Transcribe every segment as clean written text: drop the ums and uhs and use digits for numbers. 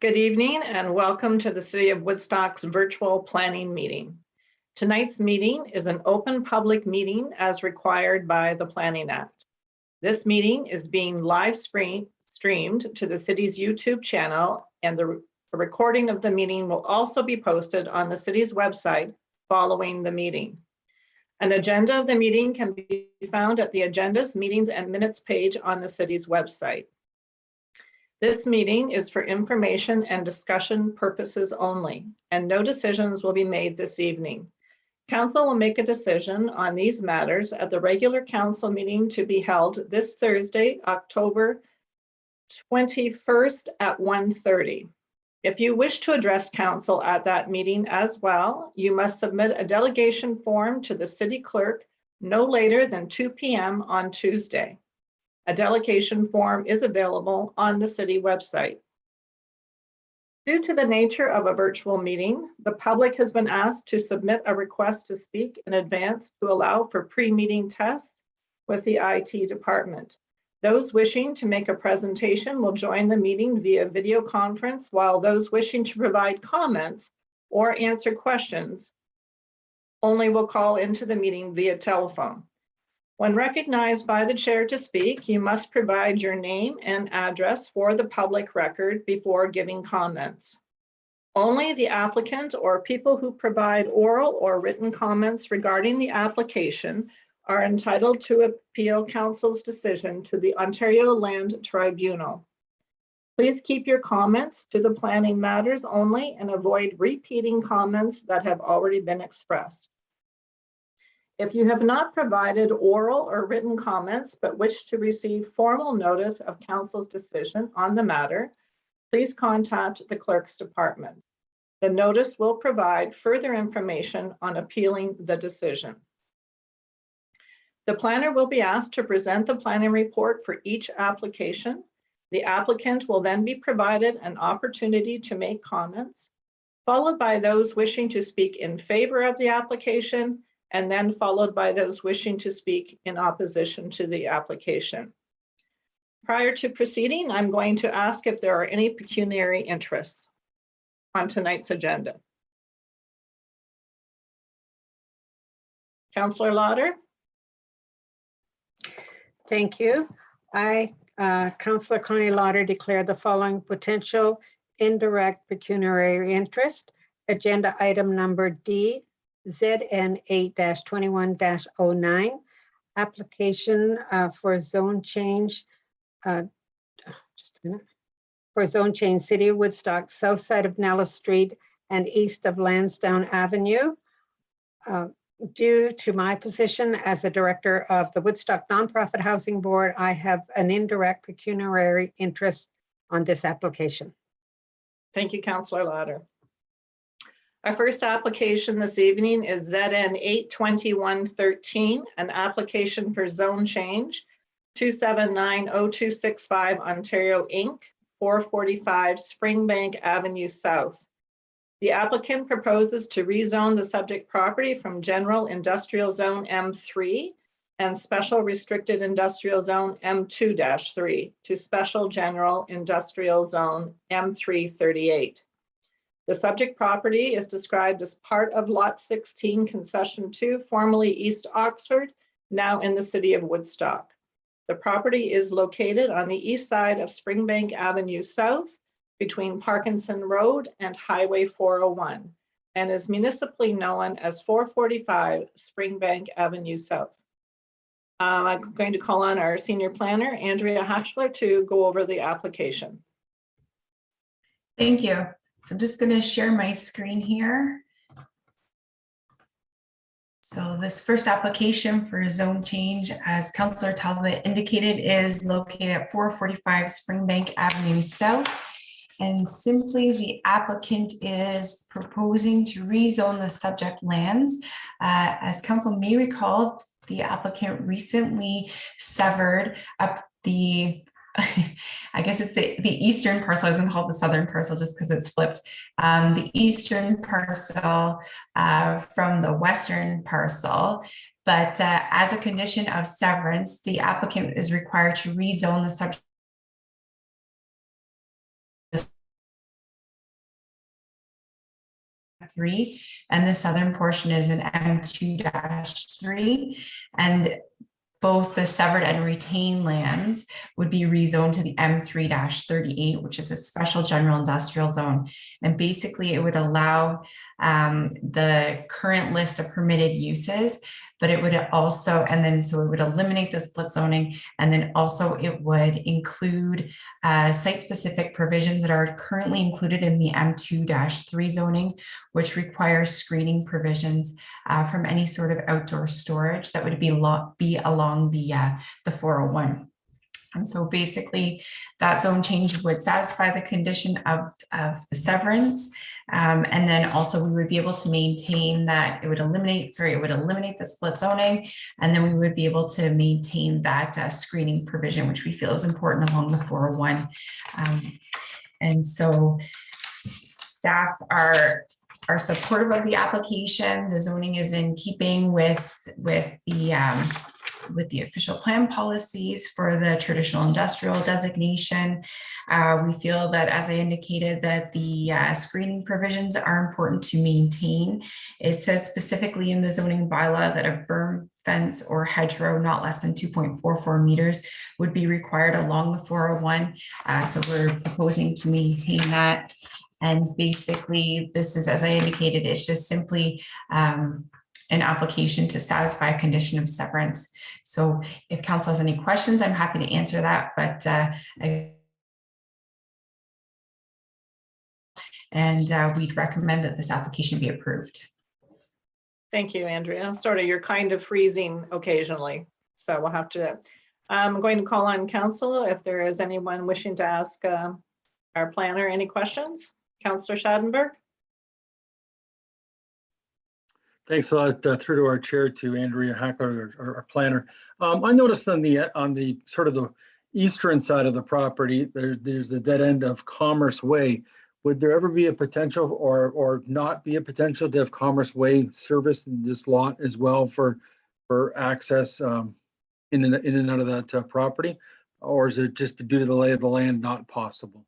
Good evening and welcome to the City of Woodstock's virtual planning meeting. Tonight's meeting is an open public meeting as required by the Planning Act. This meeting is being live streamed to the city's YouTube channel, and the recording of the meeting will also be posted on the city's website following the meeting. An agenda of the meeting can be found at the Agendas, Meetings, and Minutes page on the city's website. This meeting is for information and discussion purposes only, and no decisions will be made this evening. Council will make a decision on these matters at the regular council meeting to be held this Thursday, October 21st at 1:30. If you wish to address council at that meeting as well, you must submit a delegation form to the city clerk no later than 2 p.m. on Tuesday. A delegation form is available on the city website. Due to the nature of a virtual meeting, the public has been asked to submit a request to speak in advance to allow for pre-meeting tests with the IT department. Those wishing to make a presentation will join the meeting via video conference, while those wishing to provide comments or answer questions only will call into the meeting via telephone. When recognized by the chair to speak, you must provide your name and address for the public record before giving comments. Only the applicant or people who provide oral or written comments regarding the application are entitled to appeal council's decision to the Ontario Land Tribunal. Please keep your comments to the planning matters only and avoid repeating comments that have already been expressed. If you have not provided oral or written comments but wish to receive formal notice of council's decision on the matter, please contact the clerk's department. The notice will provide further information on appealing the decision. The planner will be asked to present the planning report for each application. The applicant will then be provided an opportunity to make comments, followed by those wishing to speak in favor of the application, and then followed by those wishing to speak in opposition to the application. Prior to proceeding, I'm going to ask if there are any pecuniary interests on tonight's agenda. Councillor Lauder. Thank you. I, Councillor Connie Lauder, declare the following potential indirect pecuniary interest. Agenda item number D, ZN 8-21-09, application for zone change, just a minute, for zone change City of Woodstock, south side of Nellis Street and east of Lansdowne Avenue. Due to my position as the director of the Woodstock Nonprofit Housing Board, I have an indirect pecuniary interest on this application. Thank you, Councillor Lauder. Our first application this evening is ZN 8-21-13, an application for zone change 2790265 Ontario Inc., 445 Springbank Avenue South. The applicant proposes to rezone the subject property from General Industrial Zone M3 and Special Restricted Industrial Zone M2-3 to Special General Industrial Zone M338. The subject property is described as part of Lot 16, Concession 2, formerly East Oxford, now in the City of Woodstock. The property is located on the east side of Springbank Avenue South, between Parkinson Road and Highway 401, and is municipally known as 445 Springbank Avenue South. I'm going to call on our senior planner, Andrea Hatchler, to go over the application. Thank you. So I'm just going to share my screen here. So this first application for zone change, as Councillor Talbot indicated, is located at 445 Springbank Avenue South. And simply the applicant is proposing to rezone the subject lands. As council may recall, the applicant recently severed up the I guess it's the eastern parcel. I was going to call it the southern parcel just because it's flipped. The eastern parcel from the western parcel. But as a condition of severance, the applicant is required to rezone the subject 3, and the southern portion is an M2-3, and both the severed and retained lands would be rezoned to the M3-38, which is a special general industrial zone. And basically it would allow the current list of permitted uses, but it would also, and then so it would eliminate the split zoning, and then also it would include site-specific provisions that are currently included in the M2-3 zoning, which requires screening provisions from any sort of outdoor storage that would be along the 401. And so basically that zone change would satisfy the condition of the severance. And then also we would be able to maintain that it would eliminate the split zoning. And then we would be able to maintain that screening provision, which we feel is important along the 401. And so staff are supportive of the application. The zoning is in keeping with the official plan policies for the traditional industrial designation. We feel that, as I indicated, that the screening provisions are important to maintain. It says specifically in the zoning bylaw that a berm, fence, or hedgerow not less than 2.44 meters would be required along the 401. So we're proposing to maintain that. And basically, this is, as I indicated, it's just simply an application to satisfy a condition of severance. So if council has any questions, I'm happy to answer that, but we'd recommend that this application be approved. Thank you, Andrea. Sort of, you're kind of freezing occasionally, so we'll have to, I'm going to call on council if there is anyone wishing to ask our planner any questions. Councillor Schadenberg. Thanks a lot. Through to our chair, to Andrea Hackler, our planner. I noticed on the sort of the eastern side of the property, there's a dead end of Commerce Way. Would there ever be a potential or not be a potential to have Commerce Way service in this lot as well for access in and out of that property? Or is it just due to the lay of the land not possible?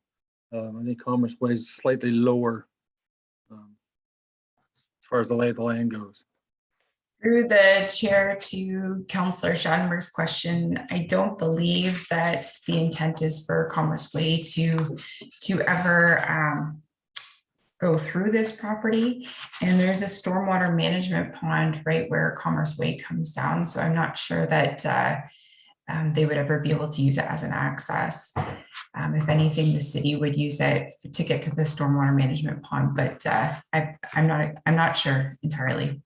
I think Commerce Way is slightly lower as far as the lay of the land goes. Through the chair to Councillor Schadenberg's question, I don't believe that the intent is for Commerce Way to ever go through this property. And there's a stormwater management pond right where Commerce Way comes down. So I'm not sure that they would ever be able to use it as an access. If anything, the city would use it to get to the stormwater management pond, but I'm not sure entirely.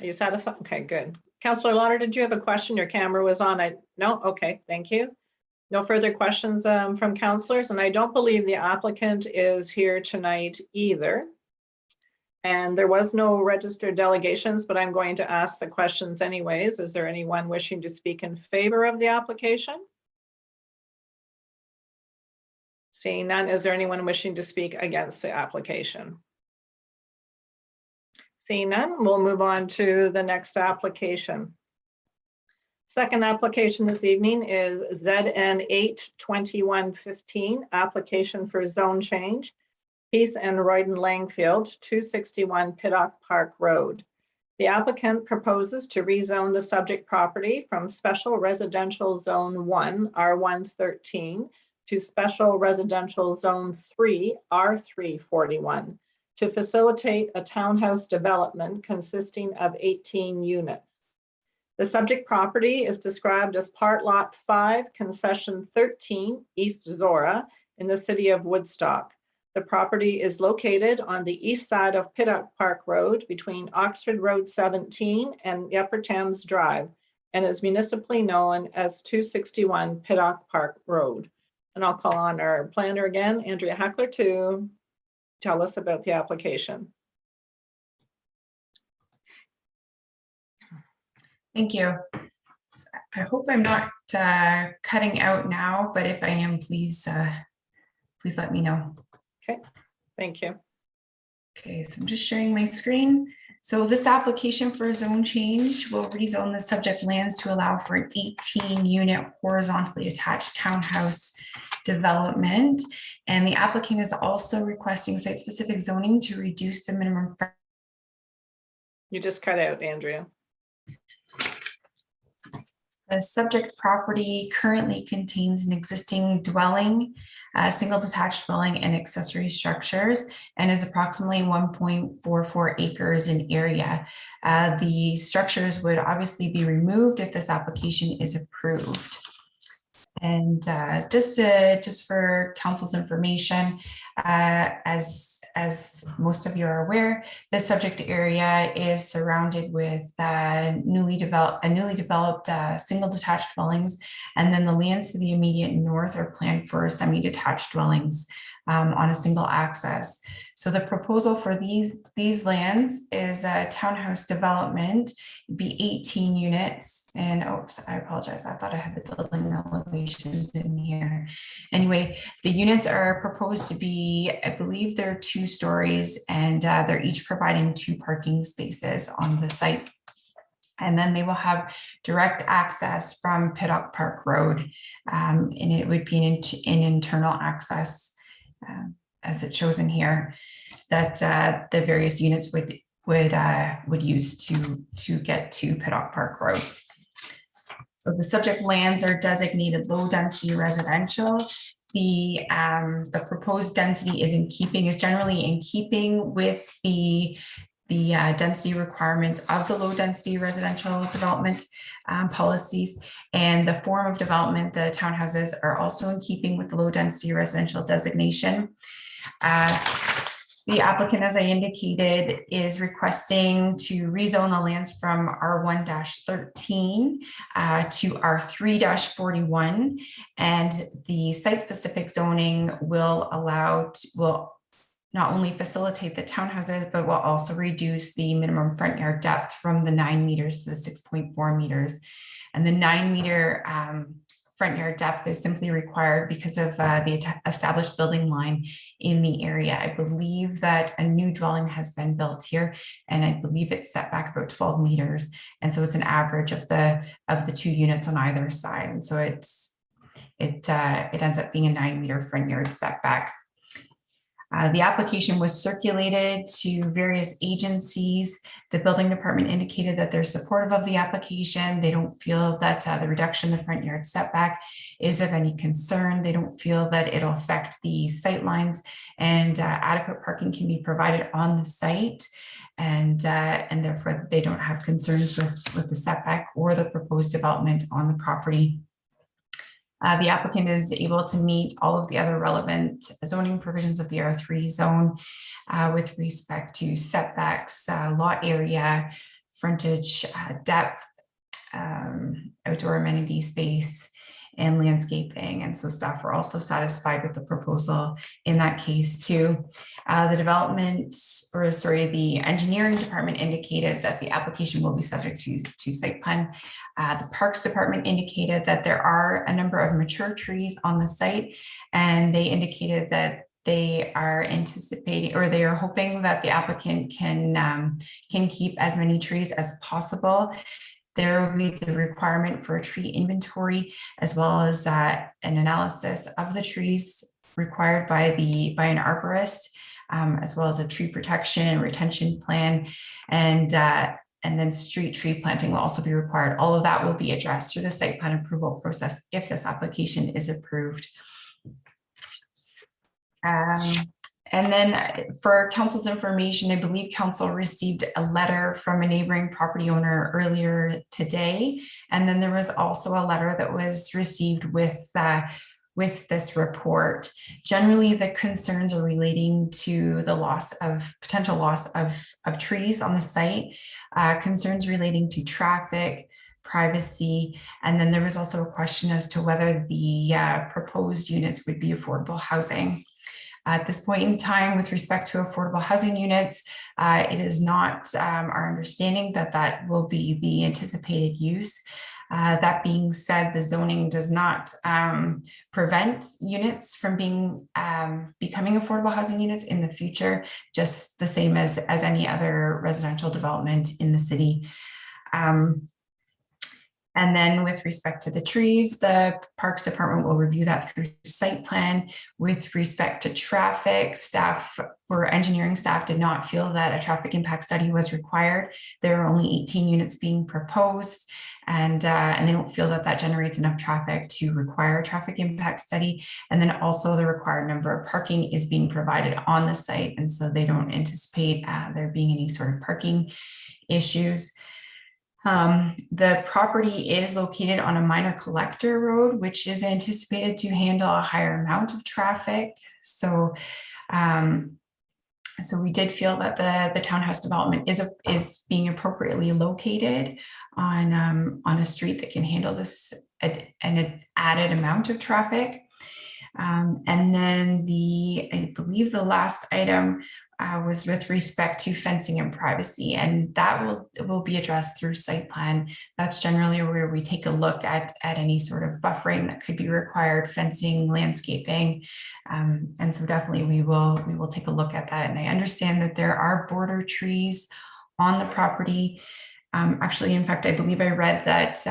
Are you satisfied? Okay, good. Councillor Lauder, did you have a question? Your camera was on. No? Okay, thank you. No further questions from councillors, and I don't believe the applicant is here tonight either. And there was no registered delegations, but I'm going to ask the questions anyways. Is there anyone wishing to speak in favor of the application? Seeing none, is there anyone wishing to speak against the application? Seeing none, we'll move on to the next application. Second application this evening is ZN 82115, application for zone change. Peace and Royden Langfield, 261 Piddock Park Road. The applicant proposes to rezone the subject property from Special Residential Zone 1, R113, to Special Residential Zone 3, R341, to facilitate a townhouse development consisting of 18 units. The subject property is described as Part Lot 5, Concession 13, East Zora, in the city of Woodstock. The property is located on the east side of Piddock Park Road between Oxford Road 17 and Upper Thames Drive, and is municipally known as 261 Piddock Park Road. And I'll call on our planner again, Andrea Hackler, to tell us about the application. Thank you. I hope I'm not cutting out now, but if I am, please let me know. Okay, thank you. Okay, so I'm just sharing my screen. So this application for a zone change will rezone the subject lands to allow for an 18-unit horizontally attached townhouse development. And the applicant is also requesting site-specific zoning to reduce the minimum. You just cut out, Andrea. The subject property currently contains an existing dwelling, single detached dwelling and accessory structures, and is approximately 1.44 acres in area. The structures would obviously be removed if this application is approved. And just for council's information, as most of you are aware, the subject area is surrounded with newly developed single detached dwellings, and then the lands to the immediate north are planned for semi-detached dwellings on a single access. So the proposal for these lands is a townhouse development, be 18 units. And oops, I apologize. I thought I had the building elevations in here. Anyway, the units are proposed to be, I believe they're 2 stories, and they're each providing 2 parking spaces on the site. And then they will have direct access from Pittock Park Road, and it would be an internal access, as it shows in here, that the various units would use to get to Pittock Park Road. So the subject lands are designated low density residential. The proposed density is generally in keeping with the density requirements of the low density residential development policies, and the form of development, the townhouses, are also in keeping with the low density residential designation. The applicant, as I indicated, is requesting to rezone the lands from R1-13 to R3-41, and the site-specific zoning will not only facilitate the townhouses, but will also reduce the minimum front yard depth from the 9 meters to the 6.4 meters. And the 9 meter front yard depth is simply required because of the established building line in the area. I believe that a new dwelling has been built here, and I believe it's set back about 12 meters. And so it's an average of the 2 units on either side. And so it ends up being a 9 meter front yard setback. The application was circulated to various agencies. The building department indicated that they're supportive of the application. They don't feel that the reduction in the front yard setback is of any concern. They don't feel that it'll affect the sight lines, and adequate parking can be provided on the site. And therefore they don't have concerns with the setback or the proposed development on the property. The applicant is able to meet all of the other relevant zoning provisions of the R3 zone with respect to setbacks, lot area, frontage, depth, outdoor amenity space, and landscaping. And so staff are also satisfied with the proposal in that case too. The engineering department indicated that the application will be subject to site plan. The Parks Department indicated that there are a number of mature trees on the site, and they indicated that they are anticipating, or they are hoping, that the applicant can keep as many trees as possible. There will be the requirement for a tree inventory, as well as an analysis of the trees required by an arborist, as well as a tree protection and retention plan, and then street tree planting will also be required. All of that will be addressed through the site plan approval process if this application is approved. And then for council's information, I believe council received a letter from a neighboring property owner earlier today. And then there was also a letter that was received with this report. Generally, the concerns are relating to the potential loss of trees on the site, concerns relating to traffic, privacy, and then there was also a question as to whether the proposed units would be affordable housing. At this point in time, with respect to affordable housing units, it is not our understanding that that will be the anticipated use. That being said, the zoning does not prevent units from becoming affordable housing units in the future, just the same as any other residential development in the city. And then with respect to the trees, the Parks Department will review that through site plan. With respect to traffic, staff or engineering staff did not feel that a traffic impact study was required. There are only 18 units being proposed, and they don't feel that that generates enough traffic to require a traffic impact study. And then also the required number of parking is being provided on the site, and so they don't anticipate there being any sort of parking issues. The property is located on a minor collector road, which is anticipated to handle a higher amount of traffic. So, so we did feel that the townhouse development is being appropriately located on a street that can handle this an added amount of traffic. And then I believe the last item was with respect to fencing and privacy, and that will be addressed through site plan. That's generally where we take a look at any sort of buffering that could be required, fencing, landscaping, and so definitely we will take a look at that. And I understand that there are border trees on the property. Actually, in fact, I believe I read that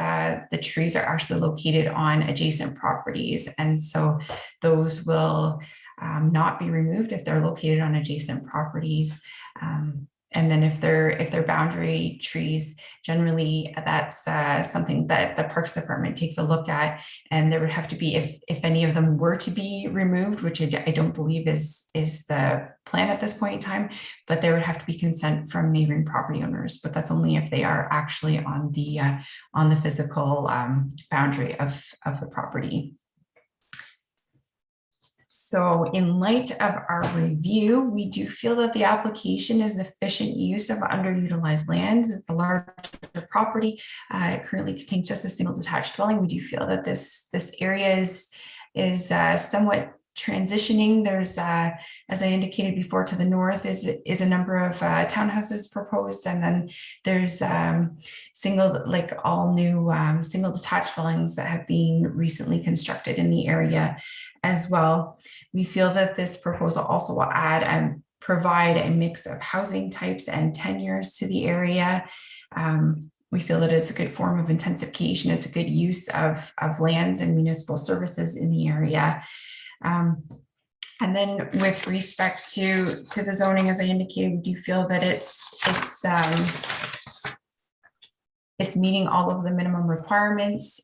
the trees are actually located on adjacent properties, and so those will not be removed if they're located on adjacent properties. And then if they're boundary trees, generally that's something that the Parks Department takes a look at, and there would have to be, if any of them were to be removed, which I don't believe is the plan at this point in time, but there would have to be consent from neighboring property owners, but that's only if they are actually on the physical boundary of the property. So in light of our review, we do feel that the application is an efficient use of underutilized lands. It's a larger property. It currently contains just a single detached dwelling. We do feel that this area is somewhat transitioning. There's, as I indicated before, to the north is a number of townhouses proposed, and then there's all new single detached dwellings that have been recently constructed in the area as well. We feel that this proposal also will add and provide a mix of housing types and tenures to the area. We feel that it's a good form of intensification. It's a good use of lands and municipal services in the area. And then with respect to the zoning, as I indicated, we do feel that it's meeting all of the minimum requirements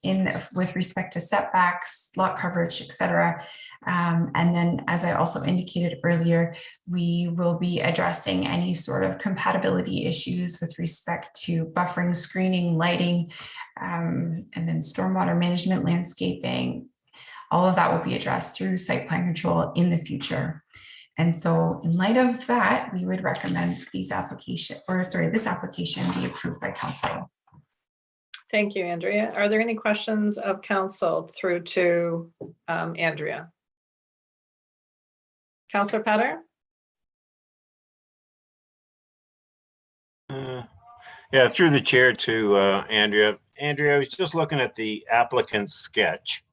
with respect to setbacks, lot coverage, etc. And then, as I also indicated earlier, we will be addressing any sort of compatibility issues with respect to buffering, screening, lighting, and then stormwater management, landscaping. All of that will be addressed through site plan control in the future. And so in light of that, we would recommend this application be approved by council. Thank you, Andrea. Are there any questions of council through to Andrea? Councillor Petter? Yeah, through the chair to Andrea. Andrea, I was just looking at the applicant's sketch.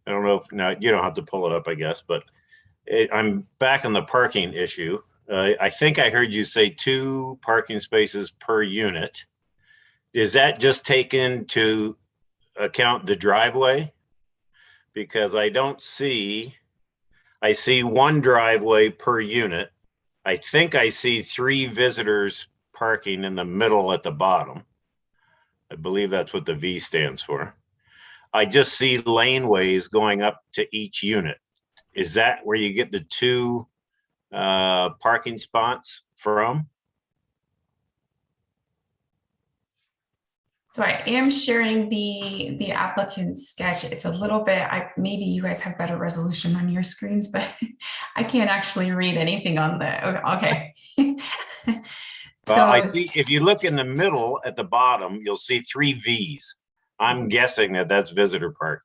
I don't know if now you don't have to pull it up, I guess, but I'm back on the parking issue. I think I heard you say 2 parking spaces per unit. Is that just take into account the driveway? Because I see 1 driveway per unit. I think I see 3 visitors parking in the middle at the bottom. I believe that's what the V stands for. I just see laneways going up to each unit. Is that where you get the 2 parking spots from? So I am sharing the applicant's sketch. It's a little bit, maybe you guys have better resolution on your screens, but I can't actually read anything on the, okay. Well, I see, if you look in the middle at the bottom, you'll see 3 Vs. I'm guessing that that's visitor park.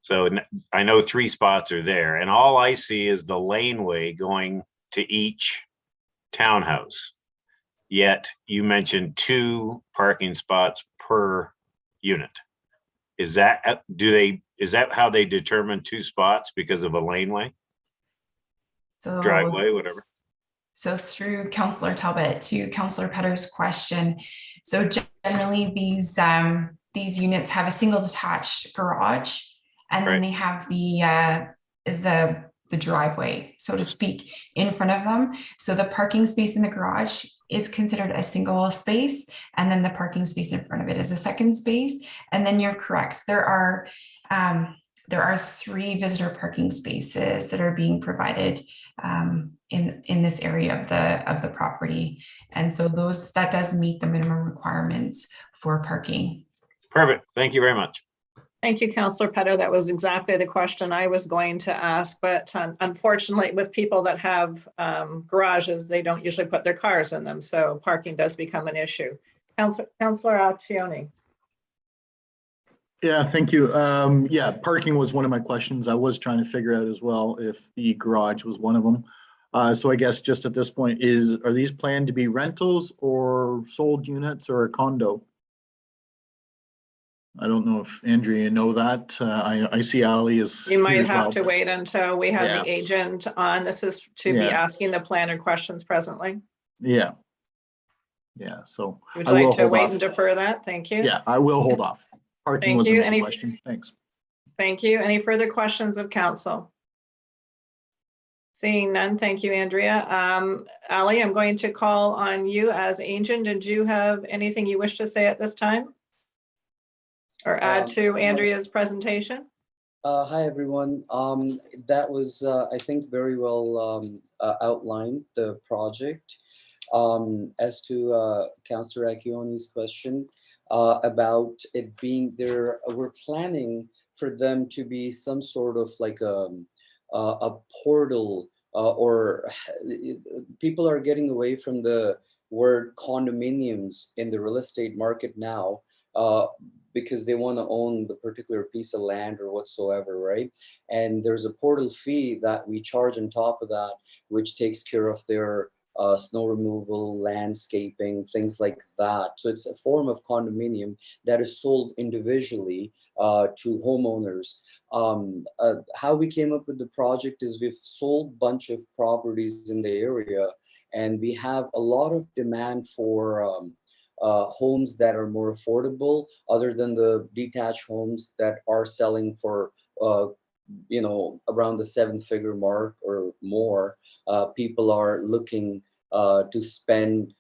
So I know 3 spots are there, and all I see is the laneway going to each townhouse. Yet you mentioned 2 parking spots per unit. Is that how they determine 2 spots because of a laneway, So driveway, whatever? So through Councillor Talbot to Councillor Petter's question, so generally these units have a single detached garage, and then Right. they have the driveway, so to speak, in front of them. So the parking space in the garage is considered a single space, and then the parking space in front of it is a second space. And then you're correct, there are 3 visitor parking spaces that are being provided in this area of the property, and so that does meet the minimum requirements for parking. Perfect. Thank you very much. Thank you, Councillor Petter. That was exactly the question I was going to ask, but unfortunately with people that have garages, they don't usually put their cars in them. So parking does become an issue. Councillor Accioni. Yeah, thank you. Yeah, parking was one of my questions. I was trying to figure out as well if the garage was one of them. So I guess just at this point are these planned to be rentals or sold units or a condo? I don't know if Andrea know that. I see Ali is You here might as have well, to but- wait until we have Yeah. the agent on. This is to be Yeah. asking the planner questions presently. Yeah. Yeah, so Would I you will like to hold wait off. and defer that? Thank you. Yeah, I will hold off. Parking Thank was you. the main Any- question. Thanks. Thank you. Any further questions of council? Seeing none, thank you, Andrea. Ali, I'm going to call on you as agent. Did you have anything you wish to say at this time? Or add to Andrea's presentation? Hi, everyone. That was, I think, very well outlined, the project. As to Councillor Accioni's question about it being there, we're planning for them to be some sort of like a portal, or people are getting away from the word condominiums in the real estate market now, because they want to own the particular piece of land or whatsoever, right? And there's a portal fee that we charge on top of that, which takes care of their snow removal, landscaping, things like that. So it's a form of condominium that is sold individually to homeowners. How we came up with the project is we've sold a bunch of properties in the area, and we have a lot of demand for homes that are more affordable, other than the detached homes that are selling for around the 7-figure mark or more. People are looking to spend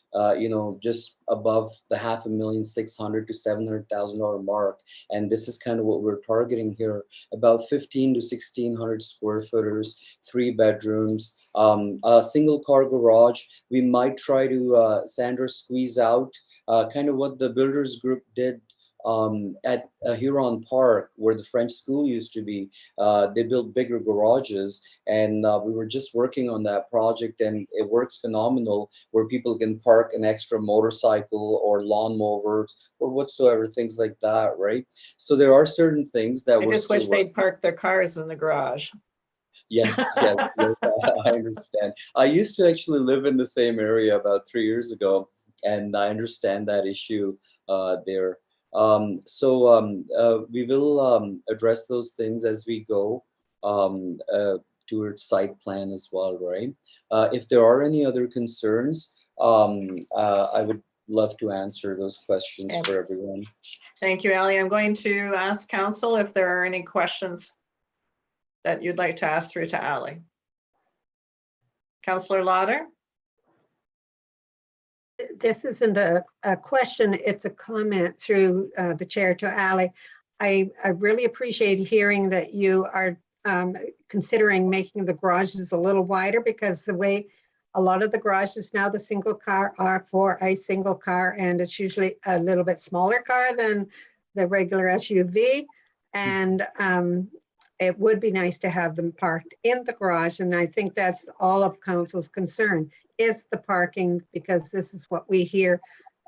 just above the $500,600 to $700,000 mark, and this is kind of what we're targeting here: about 1,500 to 1,600 square footers, 3 bedrooms, a single car garage. We might try to Sandra, squeeze out kind of what the builders group did at Huron Park, where the French school used to be. They built bigger garages, and we were just working on that project, and it works phenomenal, where people can park an extra motorcycle or lawnmowers or whatsoever, things like that, right? So there are certain things that I we're just still wish they'd park their cars in the garage. Yes, yes, yes, I understand. I used to actually live in the same area about 3 years ago, and I understand that issue there. We will address those things as we go towards site plan as well, right? If there are any other concerns, I would love to answer those questions Okay. for everyone. Thank you, Ali. I'm going to ask council if there are any questions that you'd like to ask through to Ali. Councillor Lauder? This isn't a question, it's a comment through the chair to Ali. I really appreciate hearing that you are considering making the garages a little wider, because the way a lot of the garages now, the single car are for a single car, and it's usually a little bit smaller car than the regular SUV. And it would be nice to have them parked in the garage. And I think that's all of council's concern is the parking, because this is what we hear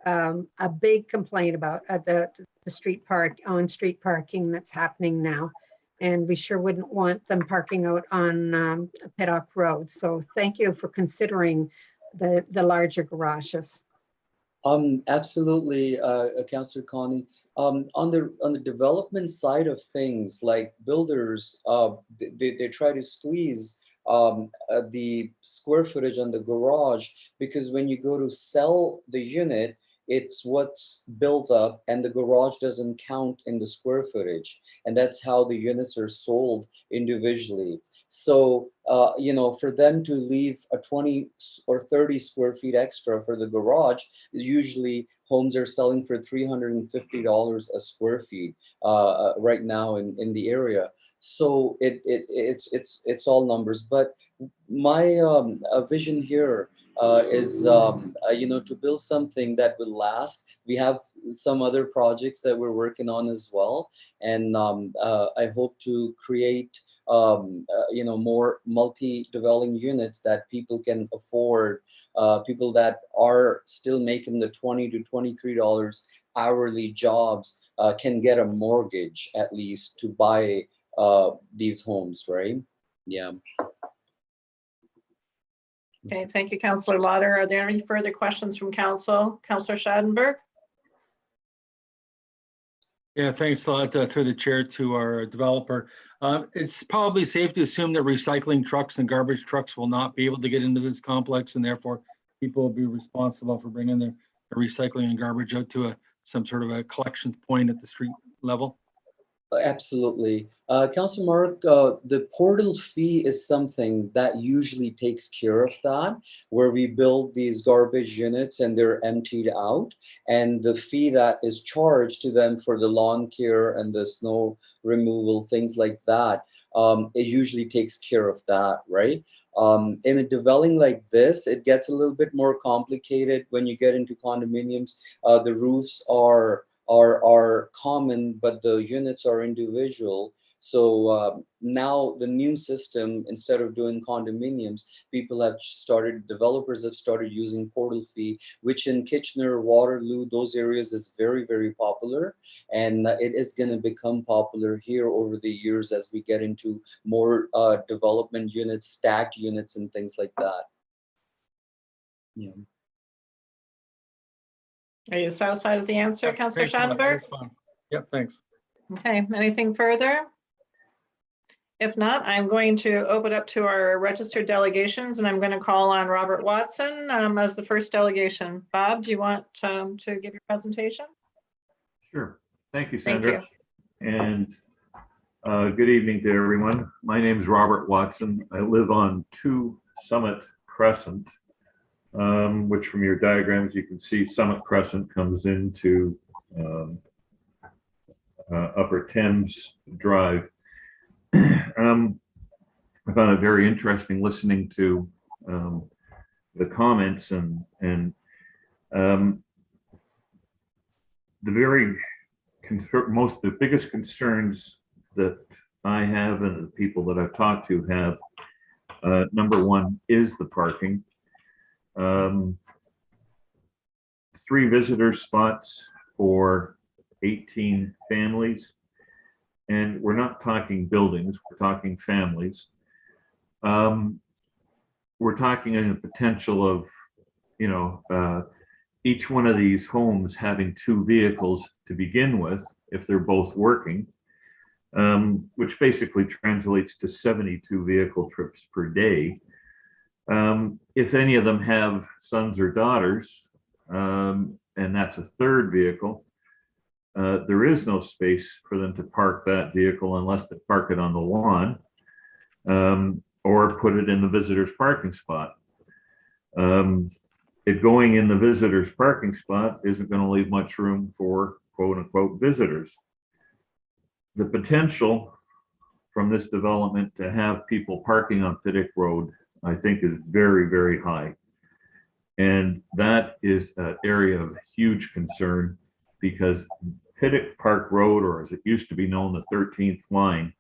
a big complaint about the street parking that's happening now. And we sure wouldn't want them parking out on Peddock Road. So thank you for considering the larger garages. Absolutely, Councillor Connie. On the development side of things, like builders, they try to squeeze the square footage on the garage, because when you go to sell the unit, it's what's built up, and the garage doesn't count in the square footage, and that's how the units are sold individually. So, you know, for them to leave a 20 or 30 square feet extra for the garage, usually homes are selling for $350 a square feet right now in the area. So it's all numbers. But my vision here is you know, to build something that will last. We have some other projects that we're working on as well, and I hope to create you know, more multi-dwelling units that people can afford. People that are still making the $20 to $23 hourly jobs can get a mortgage at least to buy these homes, right? Yeah. Okay, thank you, Councillor Lauder. Are there any further questions from council? Councillor Schadenberg? Yeah, thanks a lot through the chair to our developer. It's probably safe to assume that recycling trucks and garbage trucks will not be able to get into this complex, and therefore people will be responsible for bringing their recycling and garbage out to some sort of a collection point at the street level. Absolutely. Councilor Mark, the portal fee is something that usually takes care of that, where we build these garbage units and they're emptied out. And the fee that is charged to them for the lawn care and the snow removal, things like that, it usually takes care of that, right? In a dwelling like this, it gets a little bit more complicated when you get into condominiums. The roofs are common, but the units are individual. So now the new system, instead of doing condominiums, developers have started using portal fee, which in Kitchener, Waterloo, those areas is very, very popular. And it is going to become popular here over the years as we get into more development units, stacked units, and things like that. Yeah. Are you satisfied with the answer, Councillor Thanks a lot. Schadenberg? That's fine. Yep, thanks. Okay, anything further? If not, I'm going to open up to our registered delegations, and I'm going to call on Robert Watson as the first delegation. Bob, do you want to give your presentation? Sure. Thank you, Thank Sandra. you. And good evening to everyone. My name is Robert Watson. I live on 2 Summit Crescent, which from your diagrams you can see Summit Crescent comes into Upper Thames Drive. I found it very interesting listening to the comments and the biggest concerns that I have and the people that I've talked to have, number one is the parking. 3 visitor spots for 18 families. And we're not talking buildings, we're talking families. We're talking in a potential of, you know, each one of these homes having 2 vehicles to begin with, if they're both working, which basically translates to 72 vehicle trips per day. If any of them have sons or daughters, and that's a 3rd vehicle, there is no space for them to park that vehicle unless they park it on the lawn or put it in the visitor's parking spot. It going in the visitor's parking spot isn't going to leave much room for quote unquote visitors. The potential from this development to have people parking on Pittock Road, I think, is very, very high. And that is an area of huge concern, because Pittock Park Road, or as it used to be known, the 13th line,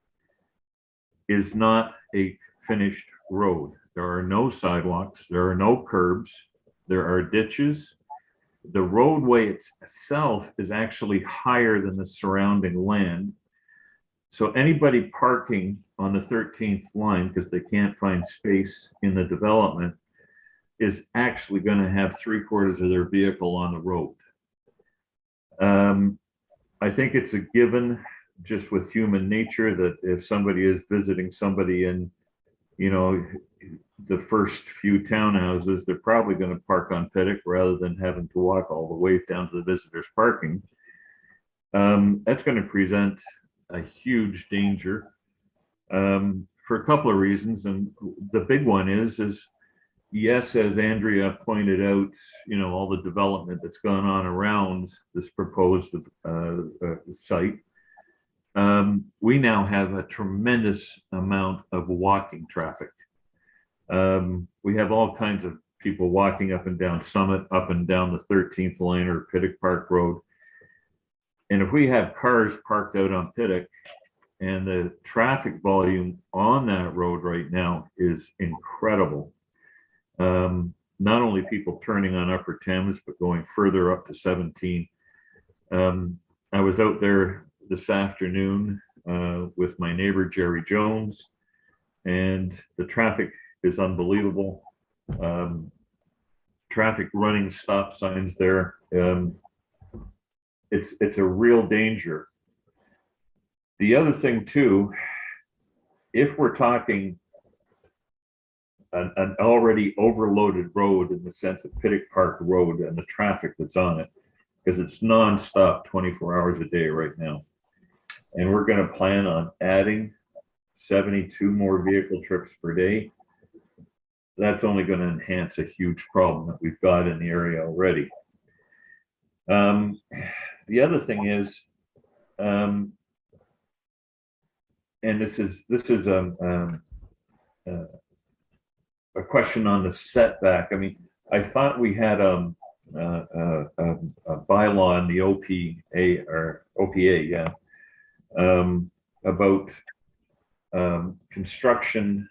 is not a finished road. There are no sidewalks, there are no curbs, there are ditches. The roadway itself is actually higher than the surrounding land. So anybody parking on the 13th line because they can't find space in the development is actually going to have 3/4 of their vehicle on the road. I think it's a given just with human nature that if somebody is visiting somebody in, you know, the first few townhouses, they're probably going to park on Pittock rather than having to walk all the way down to the visitors parking. That's going to present a huge danger for a couple of reasons. And the big one is yes, as Andrea pointed out, you know, all the development that's gone on around this proposed site. We now have a tremendous amount of walking traffic. We have all kinds of people walking up and down Summit, up and down the 13th line or Pittock Park Road. And if we have cars parked out on Pittock, and the traffic volume on that road right now is incredible. Not only people turning on Upper Thames, but going further up to 17. I was out there this afternoon with my neighbor, Jerry Jones, and the traffic is unbelievable. Traffic running stop signs there. It's a real danger. The other thing too, if we're talking an already overloaded road in the sense of Pittock Park Road and the traffic that's on it, because it's nonstop 24 hours a day right now. And we're going to plan on adding 72 more vehicle trips per day. That's only going to enhance a huge problem that we've got in the area already. The other thing is, and this is a question on the setback. I mean, I thought we had a bylaw in the OPA, about construction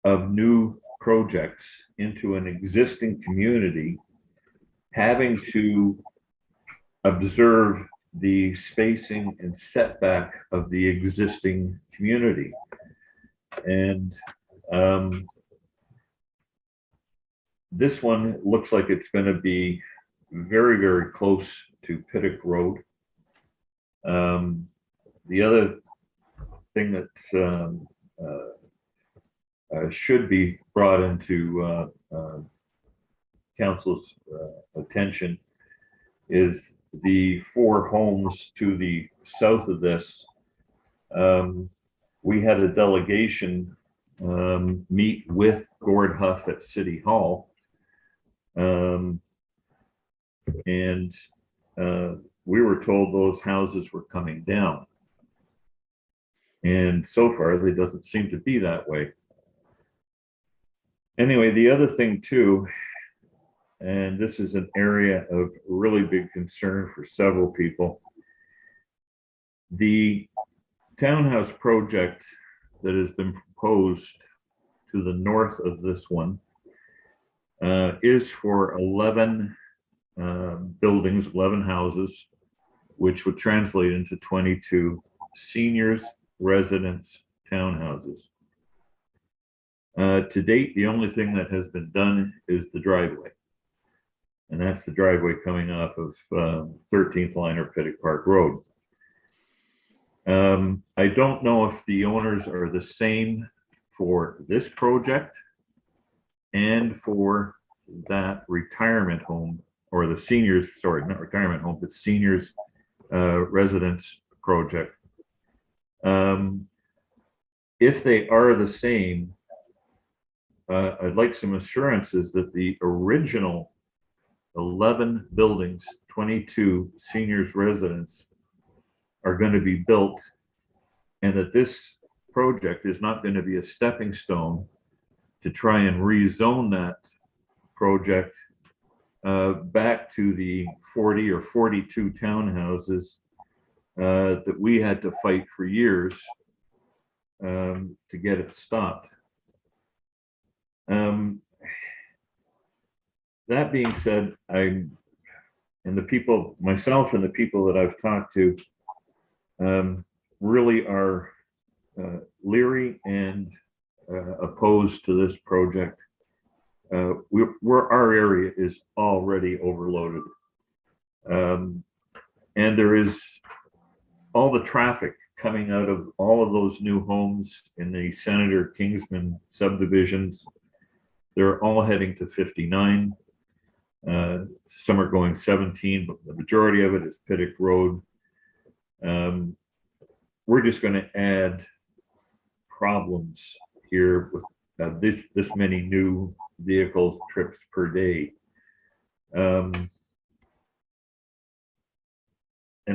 of new projects into an existing community, having to observe the spacing and setback of the existing community. And this one looks like it's going to be very, very close to Pittock Road. The other thing that should be brought into Council's attention is the 4 homes to the south of this. We had a delegation meet with Gord Huff at City Hall. We were told those houses were coming down. And so far, it doesn't seem to be that way. Anyway, the other thing too, and this is an area of really big concern for several people, the townhouse project that has been proposed to the north of this one is for 11 buildings, 11 houses, which would translate into 22 seniors residence townhouses. To date, the only thing that has been done is the driveway. And that's the driveway coming off of 13th line or Pittock Park Road. I don't know if the owners are the same for this project and for that retirement home, or the seniors, sorry, not retirement home, but seniors residence project. If they are the same, I'd like some assurances that the original 11 buildings, 22 seniors residents are going to be built, and that this project is not going to be a stepping stone to try and rezone that project back to the 40 or 42 townhouses that we had to fight for years to get it stopped. That being said, and the people, myself and the people that I've talked to, really are leery and opposed to this project. our area is already overloaded. And there is all the traffic coming out of all of those new homes in the Senator Kingsman subdivisions. They're all heading to 59. Some are going 17, but the majority of it is Pittock Road. We're just going to add problems here with this many new vehicles trips per day. And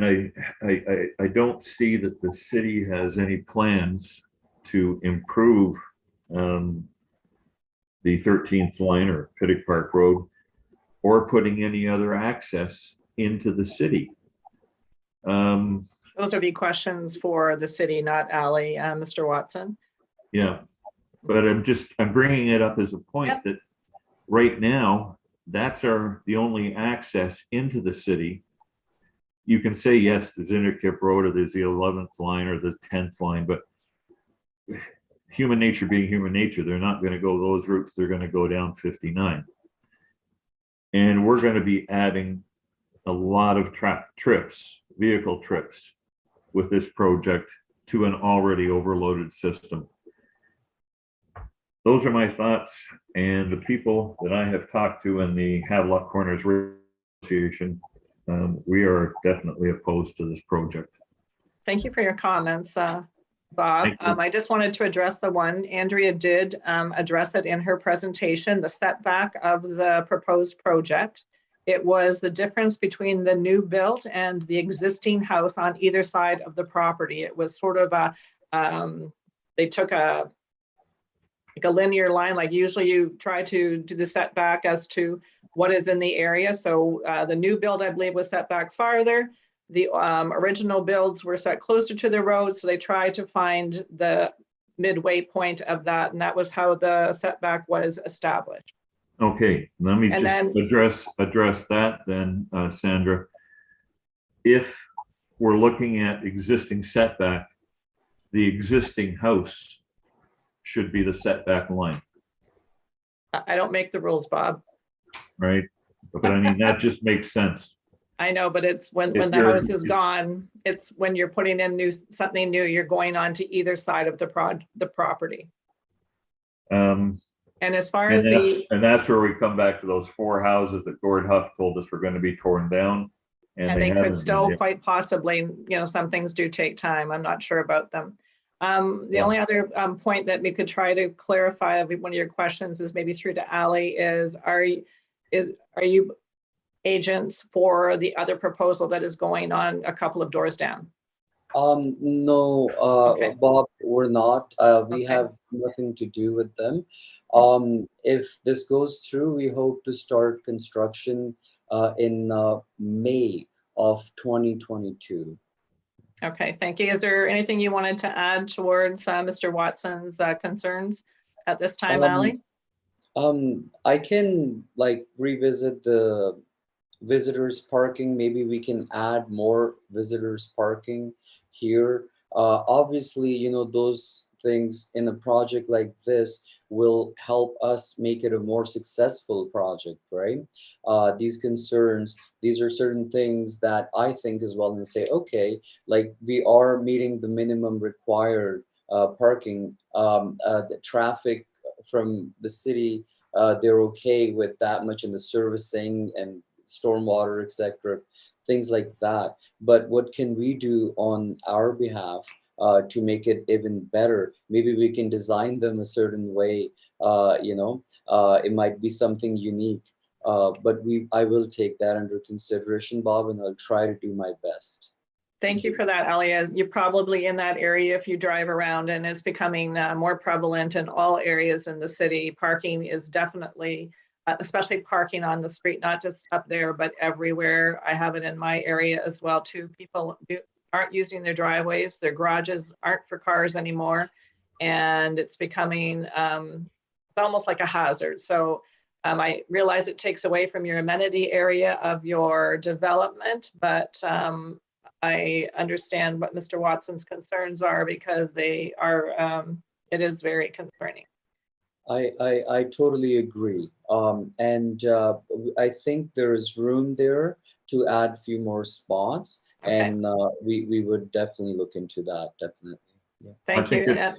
I don't see that the city has any plans to improve the 13th line or Pittock Park Road, or putting any other access into the city. Those would be questions for the city, not Ally, Mr. Watson. Yeah, but I'm bringing it up as a point that right now, that's the only access into the city. You can say, yes, there's Interkip Road, or there's the 11th line or the 10th line, but human nature being human nature, they're not going to go those routes. They're going to go down 59. And we're going to be adding a lot of vehicle trips with this project to an already overloaded system. Those are my thoughts, and the people that I have talked to in the Havelock Corners Association, we are definitely opposed to this project. Thank you for your comments, Bob. I just wanted to address the one, Andrea did address it in her presentation, the setback of the proposed project. It was the difference between the new built and the existing house on either side of the property. It was sort of they took a linear line, like usually you try to do the setback as to what is in the area. So the new build, I believe, was set back farther. The original builds were set closer to the road, so they tried to find the midway point of that, and that was how the setback was established. Okay, let me just address that then, Sandra. If we're looking at existing setback, the existing house should be the setback line. I don't make the rules, Bob. Right, but I mean, that just makes sense. I know, but it's when the house is gone, it's when you're putting in something new, you're going on to either side of the property. And as far as that's where we come back to those 4 houses that Gord Huff told us were going to be torn down. And they could still quite possibly, some things do take time. I'm not sure about them. The only other point that we could try to clarify of one of your questions is maybe through to Ally is, are you agents for the other proposal that is going on a couple of doors down? No, Okay. Bob, we're not. We have nothing to do with them. If this goes through, we hope to start construction in May of 2022. Okay, thank you. Is there anything you wanted to add towards Mr. Watson's concerns at this time, Ally? I can revisit the visitors parking. Maybe we can add more visitors parking here. Obviously, those things in a project like this will help us make it a more successful project, right? These concerns, these are certain things that I think as well, and say, okay, we are meeting the minimum required parking. The traffic from the city, they're okay with that much in the servicing and stormwater, etc., things like that. But what can we do on our behalf to make it even better? Maybe we can design them a certain way. It might be something unique. But I will take that under consideration, Bob, and I'll try to do my best. Thank you for that, Ally. As you're probably in that area if you drive around, and it's becoming more prevalent in all areas in the city. Parking is definitely, especially parking on the street, not just up there, but everywhere. I have it in my area as well too. People aren't using their driveways. Their garages aren't for cars anymore. And it's becoming almost like a hazard. So I realize it takes away from your amenity area of your development, but I understand what Mr. Watson's concerns are, because they are, it is very concerning. I totally agree. And I think there is room there to add a few more spots. Okay. And we would definitely look into that, definitely. Yeah. Thank you.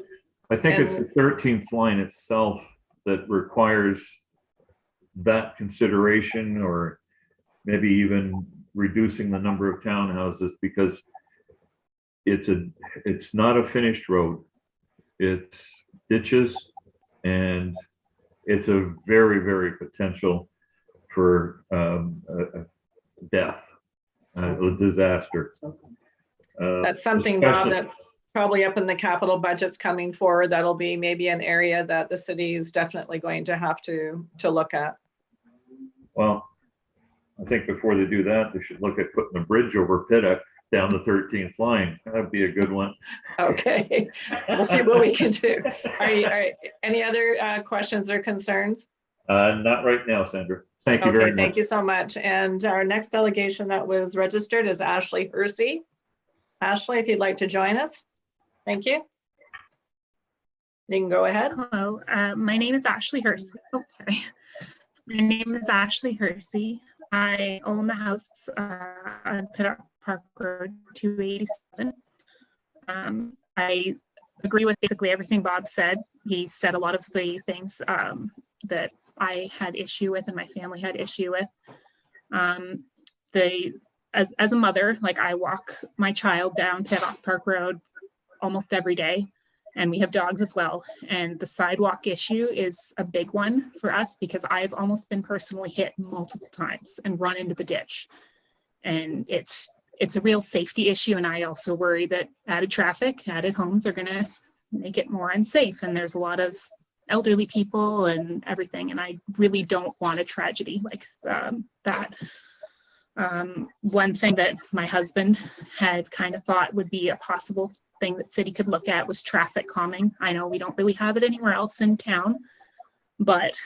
I think it's and- the 13th line itself that requires that consideration, or maybe even reducing the number of townhouses, because it's not a finished road. It's ditches, and it's a very, very potential for a death, a disaster. That's something, Bob, especially- that probably up in the capital budgets coming forward, that'll be maybe an area that the city is definitely going to have to look at. Well, I think before they do that, they should look at putting a bridge over Pittock down the 13th line. That'd be a good one. Okay, we'll see what we can do. Are any other questions or concerns? Not right now, Sandra. Thank you very Okay, much. thank you so much. And our next delegation that was registered is Ashley Hersey. Ashley, if you'd like to join us. Thank you. You can go ahead. Hello, my name is Ashley Hersey. Oh, sorry. My name is Ashley Hersey. I own the house on Pittock Park Road 287. I agree with basically everything Bob said. He said a lot of the things that I had issue with and my family had issue with. As a mother, like, I walk my child down Pittock Park Road almost every day, and we have dogs as well. And the sidewalk issue is a big one for us, because I've almost been personally hit multiple times and run into the ditch. And it's a real safety issue. And I also worry that added traffic, added homes are gonna make it more unsafe. And there's a lot of elderly people and everything. And I really don't want a tragedy like that. One thing that my husband had kind of thought would be a possible thing that city could look at was traffic calming. I know we don't really have it anywhere else in town, but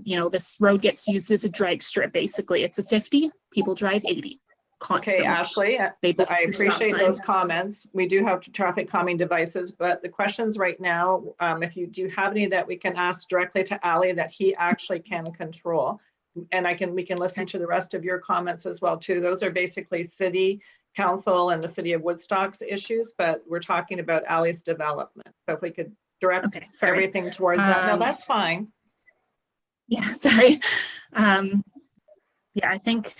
you know, this road gets used as a drag strip. Basically, it's a 50, people drive 80 constantly. Okay, Ashley, They both I do stop appreciate those signs. comments. We do have traffic calming devices, but the questions right now, if you do have any that we can ask directly to Ali that he actually can control. And we can listen to the rest of your comments as well too. Those are basically city council and the city of Woodstock's issues, but we're talking about Ali's development. So if we could direct Okay, sorry. everything towards that. No, that's fine. Yeah, sorry. Yeah, I think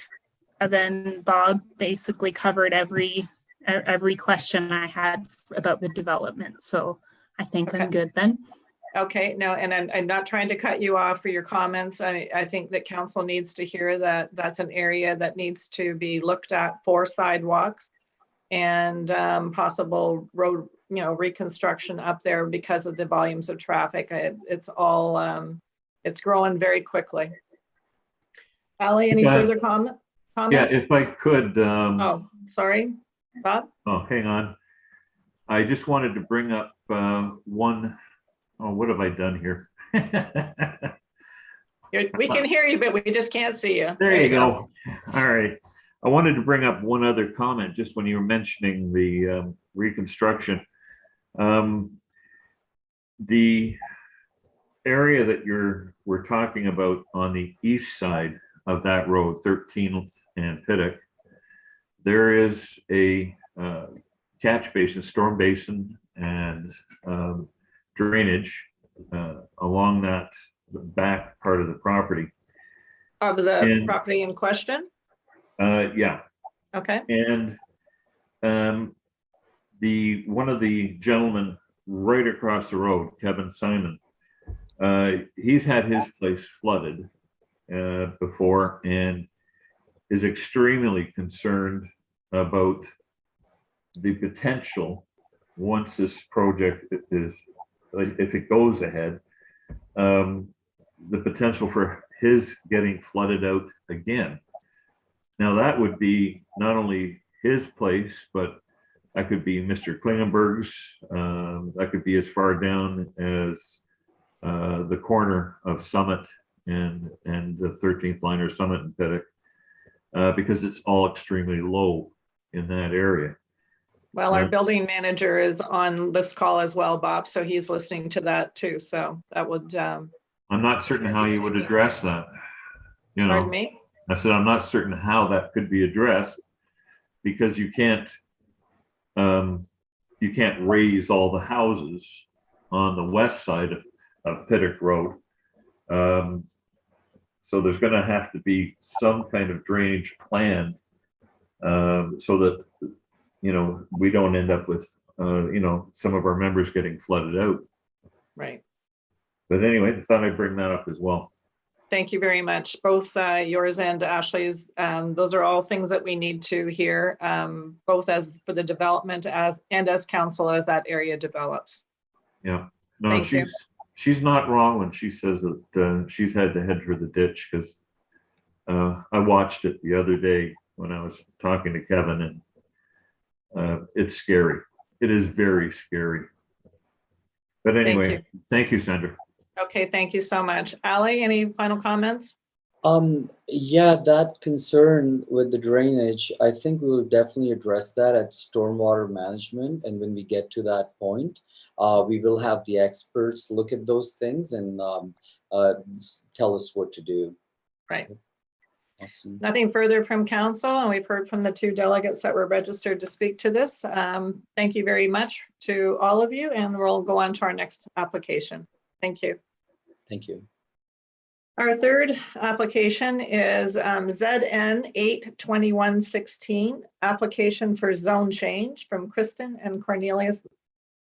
then Bob basically covered every question I had about the development. So I think Okay. I'm good then. Okay, no, and I'm not trying to cut you off for your comments. I think that council needs to hear that that's an area that needs to be looked at for sidewalks and possible road, reconstruction up there because of the volumes of traffic. It's all, it's growing very quickly. Ali, any Yeah. further comments? Yeah, if I could, Oh, sorry, Bob? oh, hang on. I just wanted to bring up one. Oh, what have I done here? We can hear you, but we just can't see you. There you go. All right. I wanted to bring up one other comment just when you were mentioning the reconstruction. The area that we're talking about on the east side of that road, 13th and Pittock, there is a catch basin, storm basin, and drainage along that back part of the property. Of the And- property in question? Yeah, Okay, and one of the gentlemen right across the road, Kevin Simon, he's had his place flooded before and is extremely concerned about the potential, once this project is, if it goes ahead, the potential for his getting flooded out again. Now that would be not only his place, but that could be Mr. Klingenberg's. That could be as far down as the corner of Summit and the 13th line or Summit and Pittock, because it's all extremely low in that area. well, our Yeah. building manager is on this call as well, Bob, so he's listening to that too. So that would I'm not certain how you would address that. You Pardon know, me? I said, I'm not certain how that could be addressed because you can't raise all the houses on the west side of Pittock Road. So there's going to have to be some kind of drainage plan so that, you know, we don't end up with, you know, some of our members getting flooded out. Right. But anyway, I thought I'd bring that up as well. Thank you very much, both yours and Ashley's. Those are all things that we need to hear, both as for the development as council as that area develops. Yeah, no, Thank you. she's not wrong when she says that she's had to head for the ditch because I watched it the other day when I was talking to Kevin, and it's scary. It is very scary. But anyway, thank you, Sandra. Okay, thank you so much. Ali, any final comments? Yeah, that concern with the drainage, I think we will definitely address that at stormwater management. And when we get to that point, we will have the experts look at those things and tell us what to do. Right. Awesome. Nothing further from council, and we've heard from the 2 delegates that were registered to speak to this. Thank you very much to all of you, and we'll go on to our next application. Thank you. Thank you. Our third application is ZN 82116, application for zone change from Kristen and Cornelius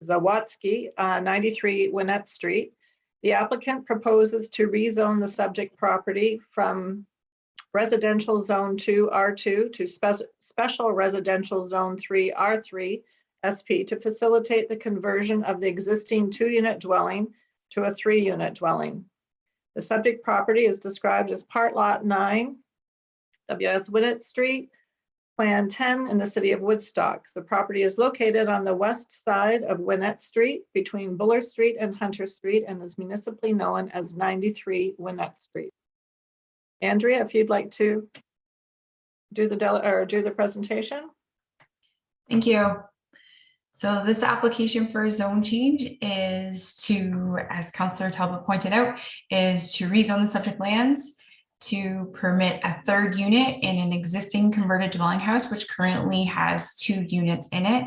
Zawatsky, 93 Winnett Street. The applicant proposes to rezone the subject property from residential zone 2 R2 to special residential zone 3 R3 SP to facilitate the conversion of the existing 2-unit dwelling to a 3-unit dwelling. The subject property is described as Part Lot 9, WS Winnett Street, Plan 10 in the city of Woodstock. The property is located on the west side of Winnett Street between Buller Street and Hunter Street and is municipally known as 93 Winnett Street. Andrea, if you'd like to do the presentation. Thank you. So this application for a zone change is to, as Councillor Talbot pointed out, is to rezone the subject lands to permit a 3rd unit in an existing converted dwelling house, which currently has 2 units in it.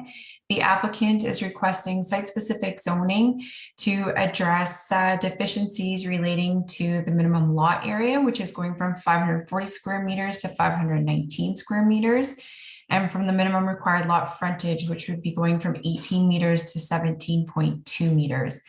The applicant is requesting site-specific zoning to address deficiencies relating to the minimum lot area, which is going from 540 square meters to 519 square meters. And from the minimum required lot frontage, which would be going from 18 meters to 17.2 meters.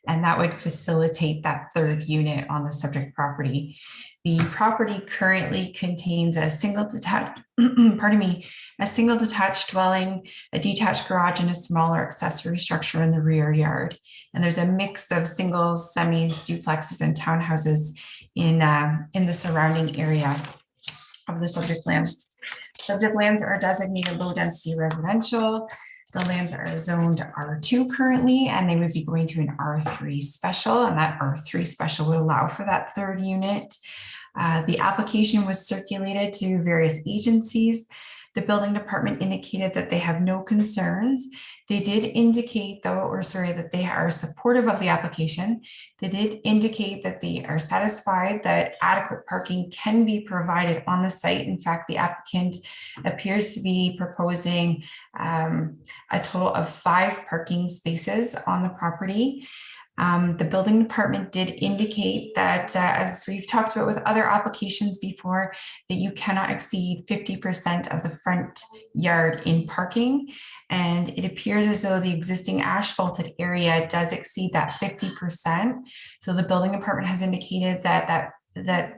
And that would facilitate that 3rd unit on the subject property. The property currently contains a single detached, a single detached dwelling, a detached garage, and a smaller accessory structure in the rear yard. And there's a mix of singles, semis, duplexes, and townhouses in the surrounding area of the subject lands. Subject lands are designated low density residential. The lands are zoned R2 currently, and they would be going to an R3 special, and that R3 special would allow for that 3rd unit. The application was circulated to various agencies. The building department indicated that they have no concerns. They did indicate that they are supportive of the application. They did indicate that they are satisfied that adequate parking can be provided on the site. In fact, the applicant appears to be proposing a total of 5 parking spaces on the property. The building department did indicate that, as we've talked about with other applications before, that you cannot exceed 50% of the front yard in parking. And it appears as though the existing asphalted area does exceed that 50%. So the building department has indicated that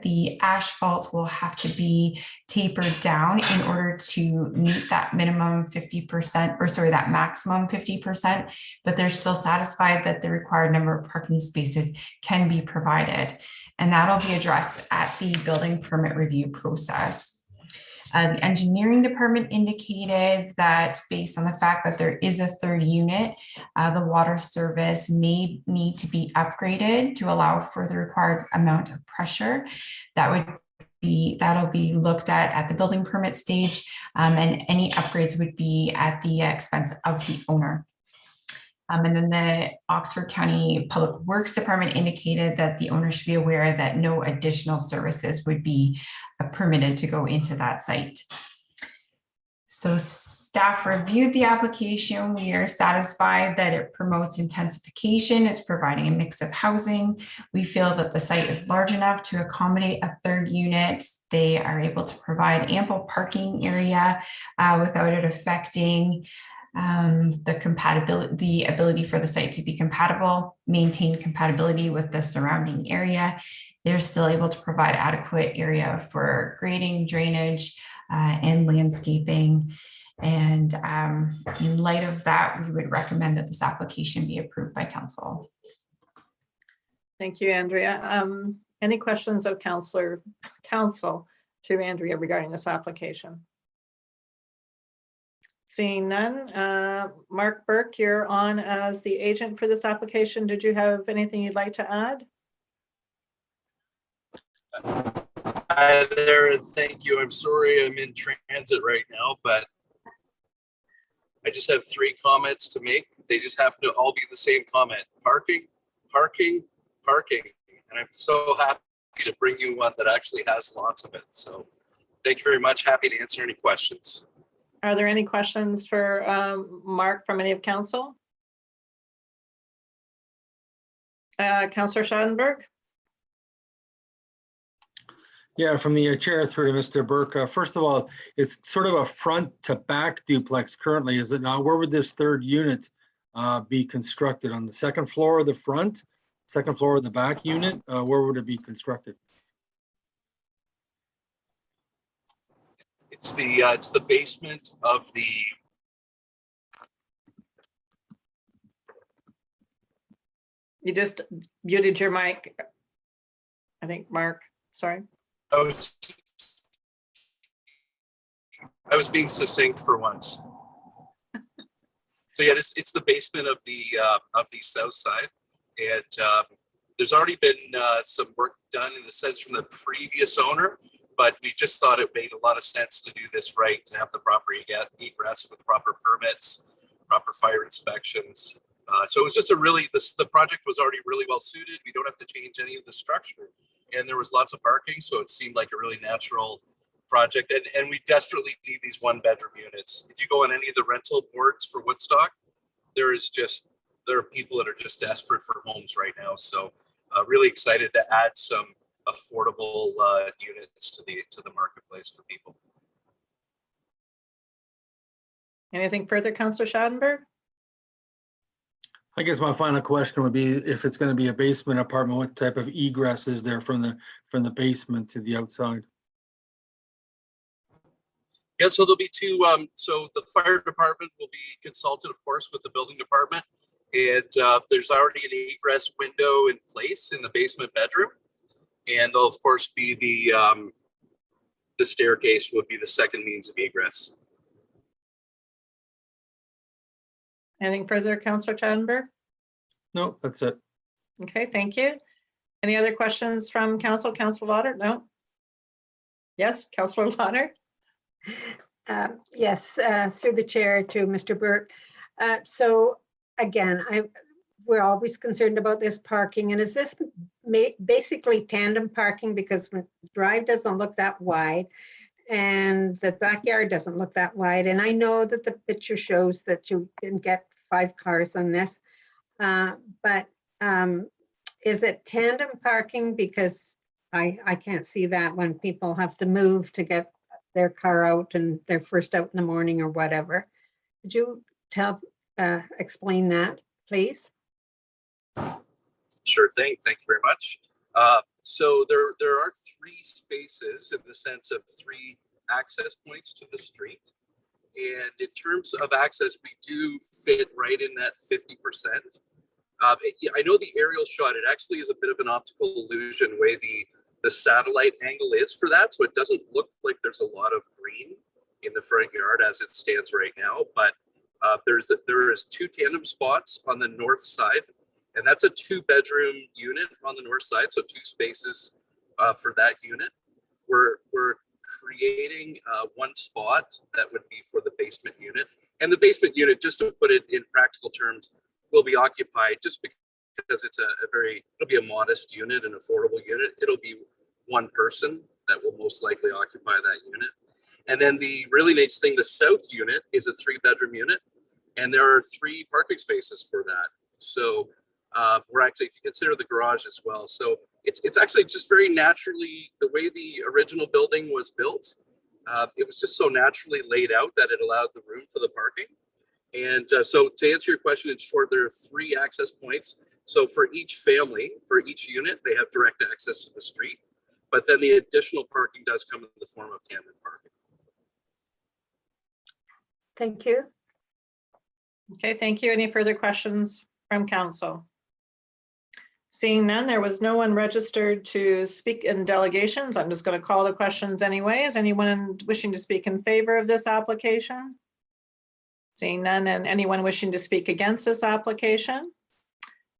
the asphalt will have to be tapered down in order to meet that minimum 50%, or sorry, that maximum 50%, but they're still satisfied that the required number of parking spaces can be provided. And that'll be addressed at the building permit review process. The engineering department indicated that based on the fact that there is a 3rd unit, the water service may need to be upgraded to allow for the required amount of pressure. That'll be looked at the building permit stage, and any upgrades would be at the expense of the owner. And then the Oxford County Public Works Department indicated that the owner should be aware that no additional services would be permitted to go into that site. So staff reviewed the application. We are satisfied that it promotes intensification. It's providing a mix of housing. We feel that the site is large enough to accommodate a third unit. They are able to provide ample parking area without it affecting the ability for the site to be compatible, maintain compatibility with the surrounding area. They're still able to provide adequate area for grading, drainage, and landscaping. And in light of that, we would recommend that this application be approved by council. Thank you, Andrea. Any questions of council to Andrea regarding this application? Seeing none, Mark Burke, you're on as the agent for this application. Did you have anything you'd like to add? Hi there, and thank you. I'm sorry I'm in transit right now, but I just have 3 comments to make. They just happen to all be the same comment: parking, parking, parking. And I'm so happy to bring you one that actually has lots of it. So thank you very much. Happy to answer any questions. Are there any questions for Mark from any of council? Councillor Schadenberg? Yeah, from the chair through to Mr. Burke. First of all, it's sort of a front to back duplex currently, is it not? Where would this third unit be constructed? On the second floor of the front, second floor of the back unit? Where would it be constructed? It's the basement of the. You just muted your mic. I think, Mark, sorry. I was being succinct for once. So yeah, it's the basement of the south side, and there's already been some work done in the sense from the previous owner, but we just thought it made a lot of sense to do this right, to have the property get egress with proper permits, proper fire inspections. So it was just the project was already really well suited. We don't have to change any of the structure. And there was lots of parking, so it seemed like a really natural project. And we desperately need these 1-bedroom units. If you go on any of the rental boards for Woodstock, there are people that are just desperate for homes right now. So really excited to add some affordable units to the marketplace for people. Anything further, Councillor Schadenberg? I guess my final question would be, if it's going to be a basement apartment, what type of egress is there from the basement to the outside? Yeah, so there'll be 2. So the fire department will be consulted, of course, with the building department, and there's already an egress window in place in the basement bedroom, and there'll of course be the staircase would be the second means of egress. Anything further, Councillor Schadenberg? No, that's it. Okay, thank you. Any other questions from council? Councillor Lauder? No? Yes, Councillor Lauder? Yes, through the chair to Mr. Burke. So again, we're always concerned about this parking, and is this basically tandem parking, because when the drive doesn't look that wide and the backyard doesn't look that wide, and I know that the picture shows that you can get 5 cars on this, but is it tandem parking? Because I can't see that when people have to move to get their car out and they're first out in the morning or whatever. Could you explain that, please? Sure thing. Thank you very much. So there are 3 spaces in the sense of 3 access points to the street. And in terms of access, we do fit right in that 50%. I know the aerial shot, it actually is a bit of an optical illusion way the satellite angle is for that. So it doesn't look like there's a lot of green in the front yard as it stands right now. But there is 2 tandem spots on the north side. And that's a 2-bedroom unit on the north side, so 2 spaces for that unit. We're creating 1 spot that would be for the basement unit. And the basement unit, just to put it in practical terms, will be occupied just because it's it'll be a modest unit, an affordable unit. It'll be one person that will most likely occupy that unit. And then the really nice thing, the south unit is a 3-bedroom unit, and there are 3 parking spaces for that. So we're actually, if you consider the garage as well. So it's actually just very naturally, the way the original building was built, it was just so naturally laid out that it allowed the room for the parking. And so to answer your question in short, there are 3 access points. So for each family, for each unit, they have direct access to the street. But then the additional parking does come in the form of tandem parking. Thank you. Okay, thank you. Any further questions from council? Seeing none, there was no one registered to speak in delegations. I'm just going to call the questions anyway. Is anyone wishing to speak in favor of this application? Seeing none, and anyone wishing to speak against this application?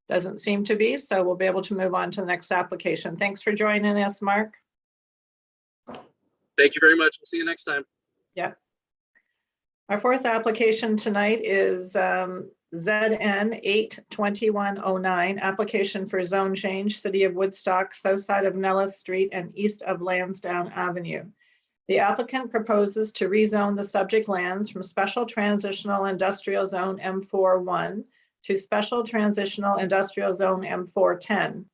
Doesn't seem to be, so we'll be able to move on to the next application. Thanks for joining us, Mark. Thank you very much. We'll see you next time. Yep. Our 4th application tonight is ZN 82109, application for zone change, City of Woodstock, south side of Nellis Street and east of Lansdowne Avenue. The applicant proposes to rezone the subject lands from Special Transitional Industrial Zone M41 to Special Transitional Industrial Zone M410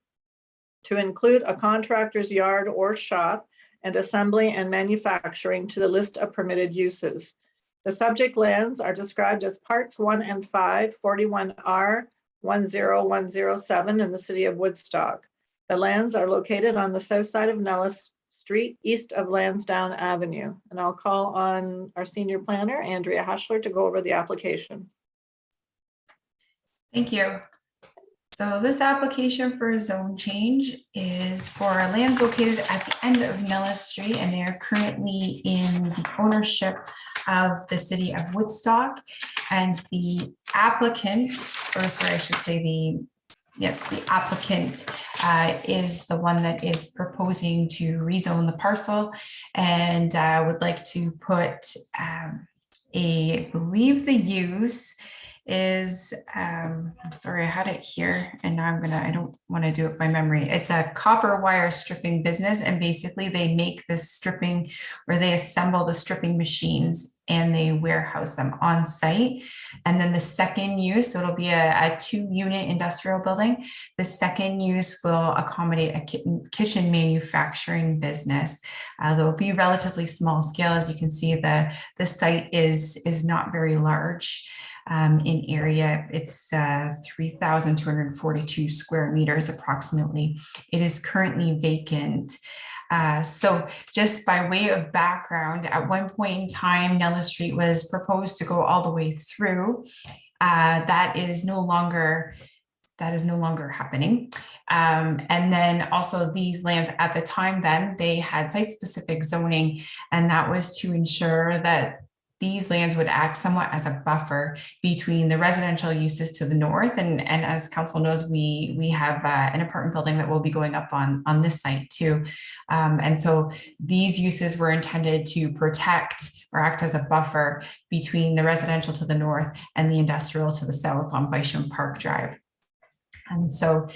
to include a contractor's yard or shop and assembly and manufacturing to the list of permitted uses. The subject lands are described as parts 1 and 5, 41R 10107 in the City of Woodstock. The lands are located on the south side of Nellis Street, east of Lansdowne Avenue. And I'll call on our senior planner, Andrea Haschler, to go over the application. Thank you. So this application for a zone change is for lands located at the end of Nellis Street, and they are currently in the ownership of the City of Woodstock. And the applicant, or sorry, I should say the applicant is the one that is proposing to rezone the parcel, and would like to put I believe the use is sorry, I had it here and now I don't want to do it by memory. It's a copper wire stripping business, and basically they make this stripping, or they assemble the stripping machines and they warehouse them on site. And then the second use, so it'll be a 2-unit industrial building. The second use will accommodate a kitchen manufacturing business. They'll be relatively small scale. As you can see, the site is not very large. In area, it's 3,242 square meters approximately. It is currently vacant. So just by way of background, at one point in time, Nellis Street was proposed to go all the way through. That is no longer happening. And then also these lands at the time, then they had site-specific zoning, and that was to ensure that these lands would act somewhat as a buffer between the residential uses to the north. And as council knows, we have an apartment building that will be going up on this site too. And so these uses were intended to protect or act as a buffer between the residential to the north and the industrial to the south on Bishop Park Drive. And so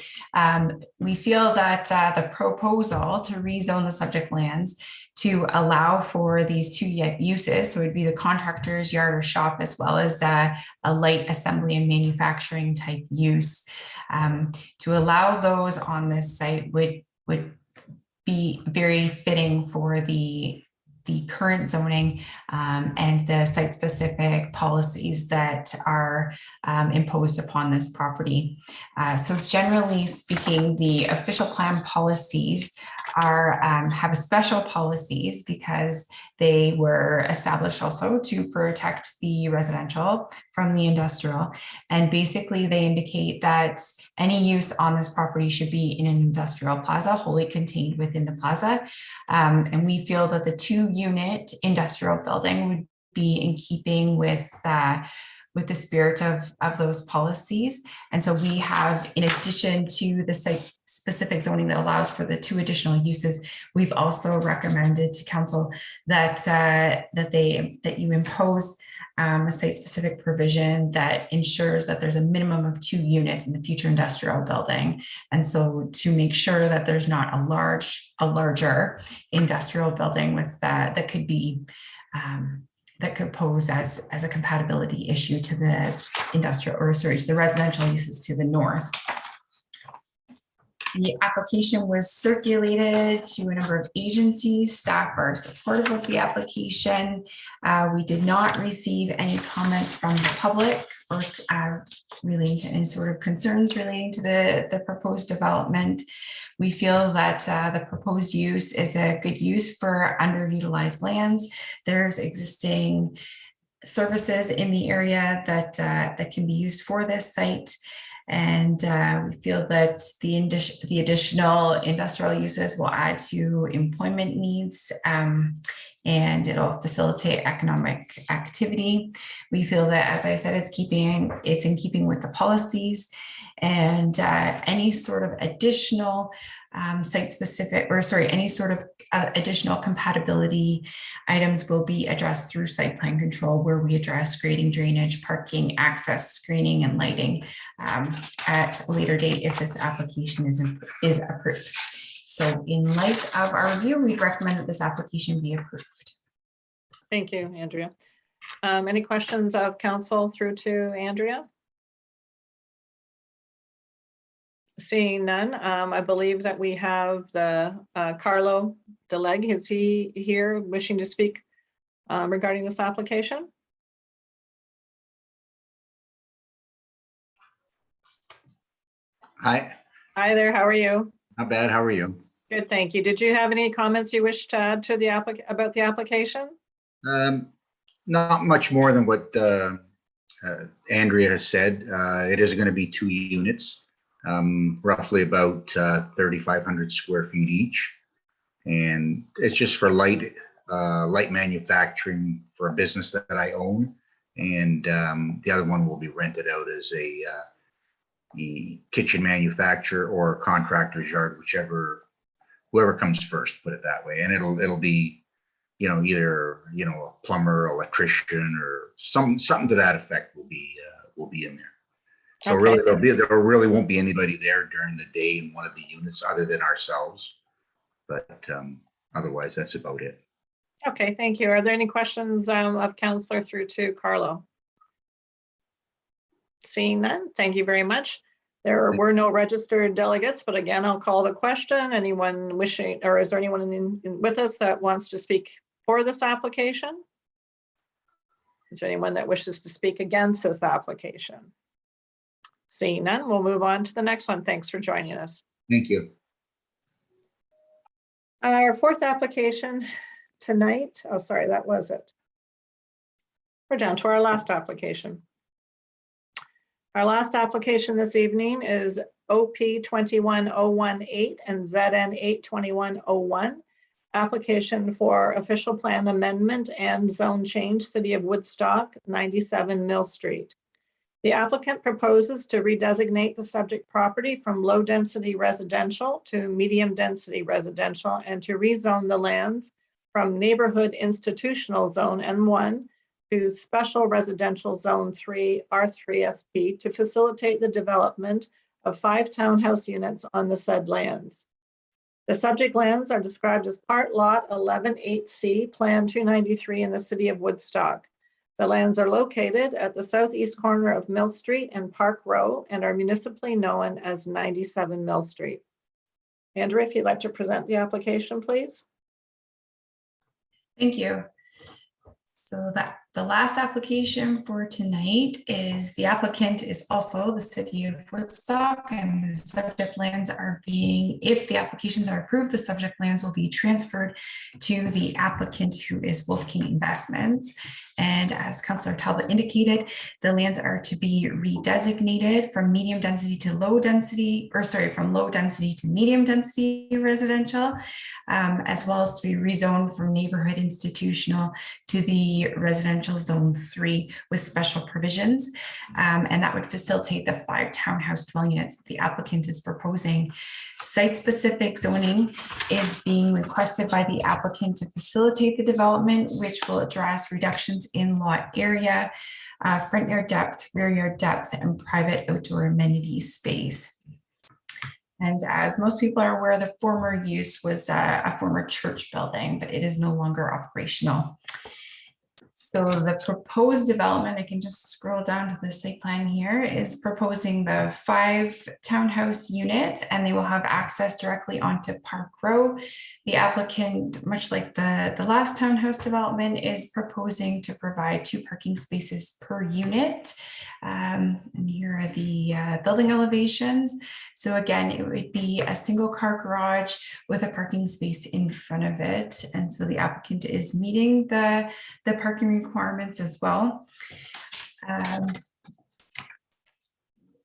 we feel that the proposal to rezone the subject lands to allow for these 2 uses, so it would be the contractor's yard or shop, as well as a light assembly and manufacturing type use, to allow those on this site would be very fitting for the current zoning and the site-specific policies that are imposed upon this property. So generally speaking, the official plan policies are have special policies because they were established also to protect the residential from the industrial. And basically they indicate that any use on this property should be in an industrial plaza, wholly contained within the plaza. And we feel that the 2-unit industrial building would be in keeping with the spirit of those policies. And so we have, in addition to the site-specific zoning that allows for the 2 additional uses, we've also recommended to council that you impose a site-specific provision that ensures that there's a minimum of 2 units in the future industrial building. And so to make sure that there's not a larger industrial building with that could be that could pose as a compatibility issue to the to the residential uses to the north. The application was circulated to a number of agencies. Staff are supportive of the application. We did not receive any comments from the public or relating to any sort of concerns relating to the proposed development. We feel that the proposed use is a good use for underutilized lands. There's existing services in the area that can be used for this site. And we feel that the additional industrial uses will add to employment needs and it'll facilitate economic activity. We feel that, as I said, it's in keeping with the policies, and any sort of additional additional compatibility items will be addressed through site plan control, where we address grading, drainage, parking, access, screening, and lighting at a later date if this application is approved. So in light of our review, we'd recommend that this application be approved. Thank you, Andrea. Any questions of council through to Andrea? Seeing none, I believe that we have the Carlo Deleg. Is he here wishing to speak regarding this application? Hi. Hi there, how are you? Not bad. How are you? Good, thank you. Did you have any comments you wish to add to the about the application? Not much more than what Andrea has said. It is going to be 2 units. Roughly about 3,500 square feet each, and it's just for light manufacturing for a business that I own, and the other one will be rented out as the kitchen manufacturer or contractor's yard, whoever comes first, put it that way. And it'll be, either a plumber, electrician, or something to that effect will be in there. So Okay. really, there really won't be anybody there during the day in one of the units other than ourselves. But otherwise, that's about it. Okay, thank you. Are there any questions of Councillor through to Carlo? Seeing none, thank you very much. There were no registered delegates, but again, I'll call the question. Anyone wishing, or is there anyone with us that wants to speak for this application? Is there anyone that wishes to speak against this application? Seeing none, we'll move on to the next one. Thanks for joining us. Thank you. Our fourth application tonight, oh, sorry, that was it. We're down to our last application. Our last application this evening is OP 21018 and ZN 82101. Application for official plan amendment and zone change, City of Woodstock, 97 Mill Street. The applicant proposes to redesignate the subject property from low-density residential to medium-density residential and to rezone the lands from neighborhood institutional zone N1 to special residential zone 3 R3SP to facilitate the development of 5 townhouse units on the said lands. The subject lands are described as Part Lot 11-8C, Plan 293 in the City of Woodstock. The lands are located at the southeast corner of Mill Street and Park Row and are municipally known as 97 Mill Street. Andrea, if you'd like to present the application, please. Thank you. So the last application for tonight is the applicant is also the City of Woodstock, and the subject lands are being, if the applications are approved, the subject lands will be transferred to the applicant, who is Wolf King Investments. And as Councillor Talbot indicated, the lands are to be redesignated from medium density to low density, or sorry, from low density to medium density residential, as well as to be rezoned from neighborhood institutional to the residential residential zone 3 with special provisions. And that would facilitate the 5 townhouse dwelling units that the applicant is proposing. Site-specific zoning is being requested by the applicant to facilitate the development, which will address reductions in lot area, front yard depth, rear yard depth, and private outdoor amenity space. And as most people are aware, the former use was a former church building, but it is no longer operational. So the proposed development, I can just scroll down to the site plan here, is proposing the 5 townhouse units, and they will have access directly onto Park Row. The applicant, much like the last townhouse development, is proposing to provide 2 parking spaces per unit. And here are the building elevations. So again, it would be a single car garage with a parking space in front of it. And so the applicant is meeting the parking requirements as well.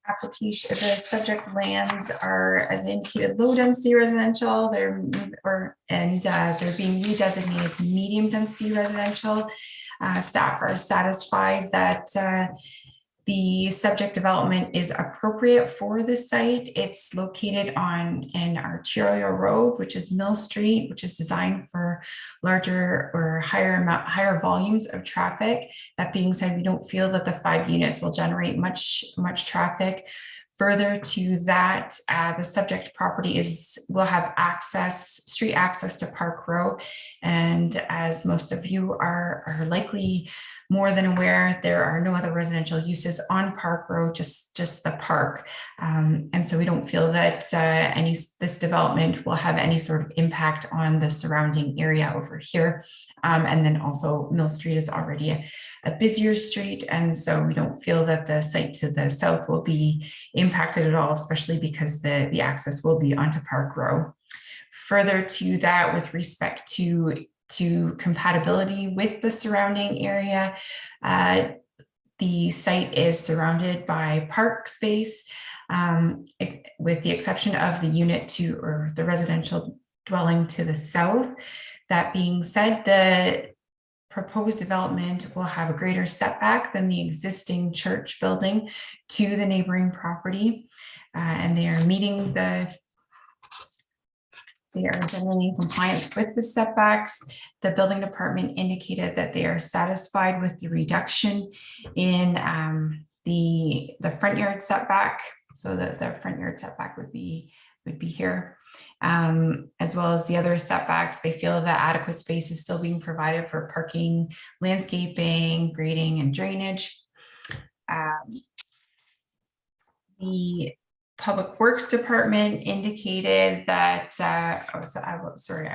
Application, the subject lands are, as indicated, low density residential. They're being redesignated to medium density residential. Staff are satisfied that the subject development is appropriate for this site. It's located on an arterial road, which is Mill Street, which is designed for larger or higher volumes of traffic. That being said, we don't feel that the 5 units will generate much traffic. Further to that, the subject property will have street access to Park Row. And as most of you are likely more than aware, there are no other residential uses on Park Row, just the park. And so we don't feel that this development will have any sort of impact on the surrounding area over here. And then also Mill Street is already a busier street. And so we don't feel that the site to the south will be impacted at all, especially because the access will be onto Park Row. Further to that, with respect to compatibility with the surrounding area, the site is surrounded by park space, with the exception of the the residential dwelling to the south. That being said, the proposed development will have a greater setback than the existing church building to the neighboring property, and they are meeting they are generally in compliance with the setbacks. The building department indicated that they are satisfied with the reduction in the front yard setback. So that the front yard setback would be here, as well as the other setbacks. They feel that adequate space is still being provided for parking, landscaping, grading, and drainage. The Public Works Department indicated that, I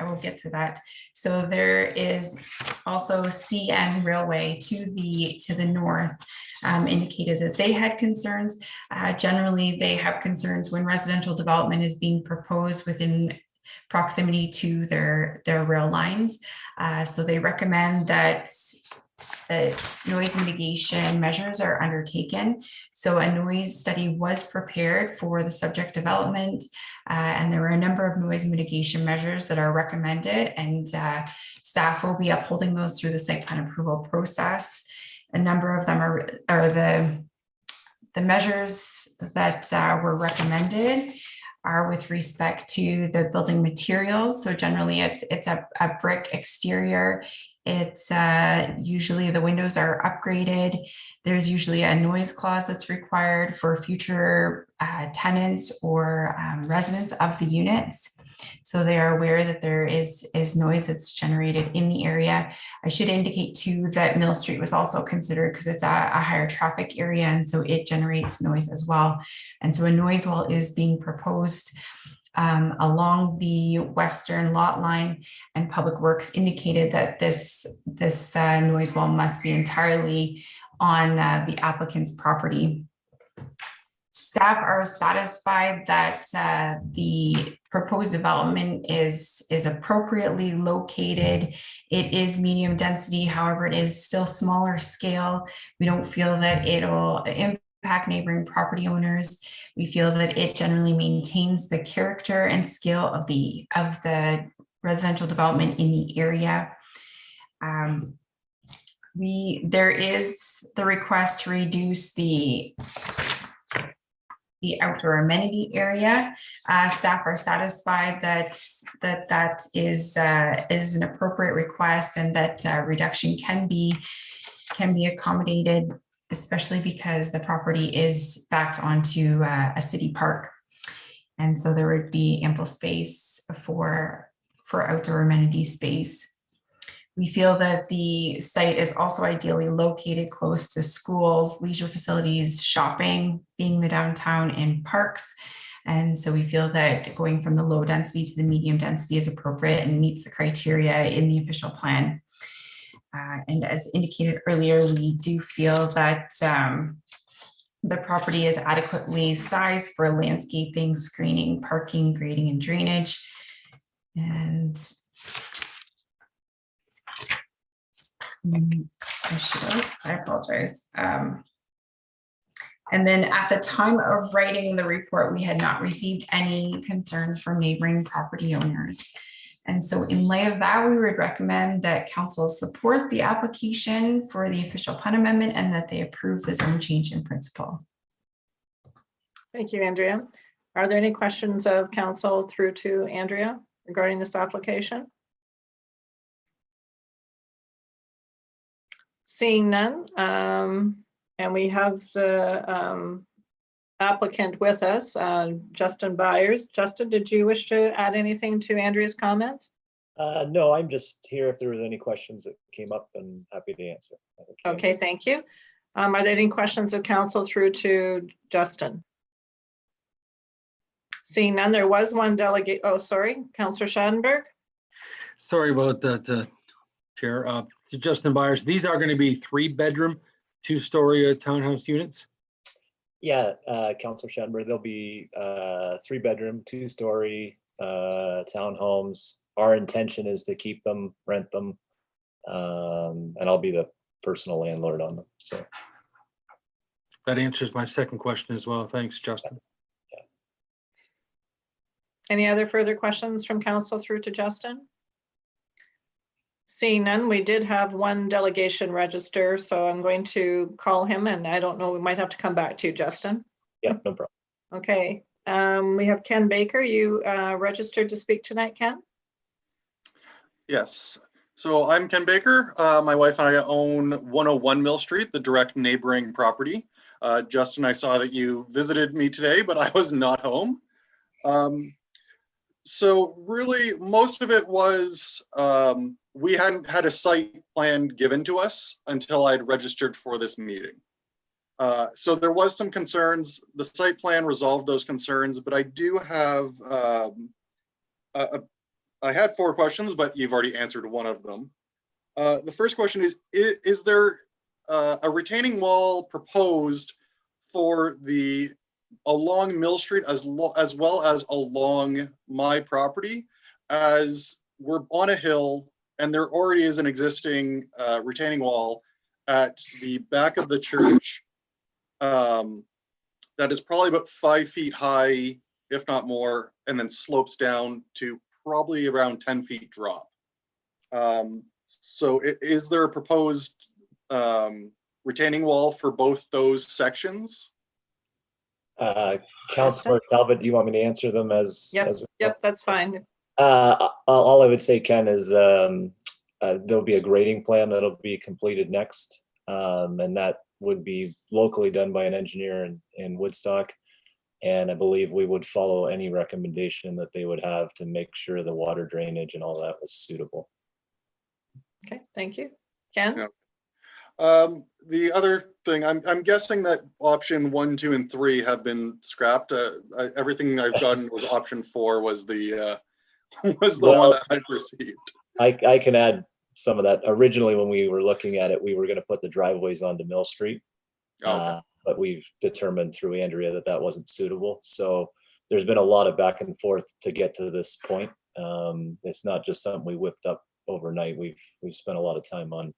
will get to that. So there is also CN Railway to the north, indicated that they had concerns. Generally, they have concerns when residential development is being proposed within proximity to their rail lines. So they recommend that noise mitigation measures are undertaken. So a noise study was prepared for the subject development, and there were a number of noise mitigation measures that are recommended, and staff will be upholding those through the site plan approval process. A number of them are the measures that were recommended are with respect to the building materials. So generally it's a brick exterior. It's usually the windows are upgraded. There's usually a noise clause that's required for future tenants or residents of the units. So they are aware that there is noise that's generated in the area. I should indicate too that Mill Street was also considered because it's a higher traffic area, and so it generates noise as well. And so a noise wall is being proposed along the western lot line, and Public Works indicated that this noise wall must be entirely on the applicant's property. Staff are satisfied that the proposed development is appropriately located. It is medium density, however, it is still smaller scale. We don't feel that it'll impact neighboring property owners. We feel that it generally maintains the character and scale of the residential development in the area. There is the request to reduce the outdoor amenity area. Staff are satisfied that is an appropriate request, and that reduction can be accommodated, especially because the property is backed onto a city park. And so there would be ample space for outdoor amenity space. We feel that the site is also ideally located close to schools, leisure facilities, shopping, being the downtown, and parks. And so we feel that going from the low density to the medium density is appropriate and meets the criteria in the official plan. And as indicated earlier, we do feel that the property is adequately sized for landscaping, screening, parking, grading, and drainage. And I apologize. And then at the time of writing the report, we had not received any concerns from neighboring property owners. And so in light of that, we would recommend that council support the application for the official plan amendment and that they approve the zone change in principle. Thank you, Andrea. Are there any questions of council through to Andrea regarding this application? Seeing none, and we have the applicant with us, Justin Byers. Justin, did you wish to add anything to Andrea's comments? No, I'm just here if there was any questions that came up, and happy to answer. Okay, thank you. Are there any questions of council through to Justin? Seeing none, there was one delegate. Oh, sorry, Councillor Schadenberg. Sorry about that, Chair. To Justin Byers, these are going to be 3-bedroom, 2-story townhouse units? Yeah, Councillor Schadenberg, there'll be 3-bedroom, 2-story townhomes. Our intention is to keep them, rent them, and I'll be the personal landlord on them. So that answers my second question as well. Thanks, Justin. Yeah. Any other further questions from council through to Justin? Seeing none, we did have one delegation register, so I'm going to call him, and I don't know, we might have to come back to you, Justin. Yeah, no problem. Okay, we have Ken Baker. You registered to speak tonight, Ken? Yes. So I'm Ken Baker. My wife and I own 101 Mill Street, the direct neighboring property. Justin, I saw that you visited me today, but I was not home. So really, most of it was we hadn't had a site plan given to us until I'd registered for this meeting. So there was some concerns. The site plan resolved those concerns, but I do have, I had 4 questions, but you've already answered one of them. The first question is there a retaining wall proposed for along Mill Street as well as along my property, as we're on a hill and there already is an existing retaining wall at the back of the church that is probably about 5 feet high, if not more, and then slopes down to probably around 10 feet drop. So is there a proposed retaining wall for both those sections? Councillor Talbot, do you want me to answer them as? Yes, yep, that's fine. All I would say, Ken, is there'll be a grading plan that'll be completed next, and that would be locally done by an engineer in Woodstock. And I believe we would follow any recommendation that they would have to make sure the water drainage and all that was suitable. Okay, thank you. Ken? Yeah. The other thing, I'm guessing that option 1, 2, and 3 have been scrapped. Everything I've gotten was option 4 was the one that I received. I can add some of that. Originally, when we were looking at it, we were going to put the driveways onto Mill Street. Okay. But we've determined through Andrea that that wasn't suitable. So there's been a lot of back and forth to get to this point. It's not just something we whipped up overnight. We've spent a lot of time on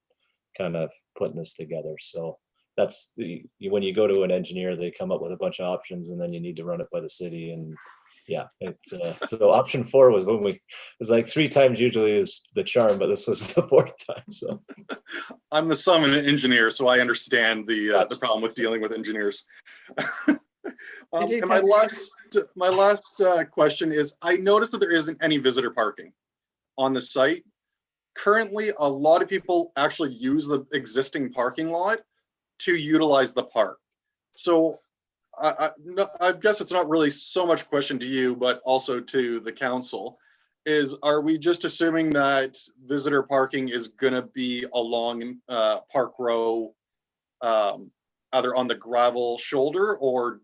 kind of putting this together. So that's when you go to an engineer, they come up with a bunch of options, and then you need to run it by the city, and Yeah, it's so option 4 was when it was like 3 times usually is the charm, but this was the 4th time. So I'm the son of an engineer, so I understand the problem with dealing with engineers. And my last question is, I noticed that there isn't any visitor parking on the site. Currently, a lot of people actually use the existing parking lot to utilize the park. So I guess it's not really so much a question to you, but also to the council, is are we just assuming that visitor parking is going to be along Park Row, either on the gravel shoulder or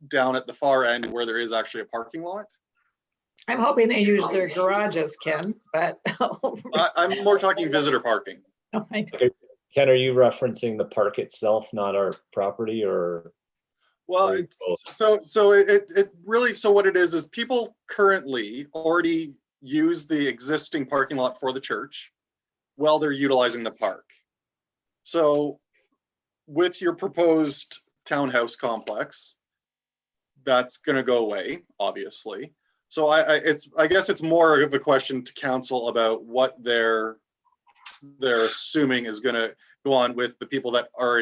down at the far end where there is actually a parking lot? I'm hoping they use their garages, Ken, but. I'm more talking visitor parking. Ken, are you referencing the park itself, not our property, or? Well, it's, so it really, so what it is people currently already use the existing parking lot for the church while they're utilizing the park. So with your proposed townhouse complex, that's going to go away, obviously. So I guess it's more of a question to council about what they're assuming is going to go on with the people that are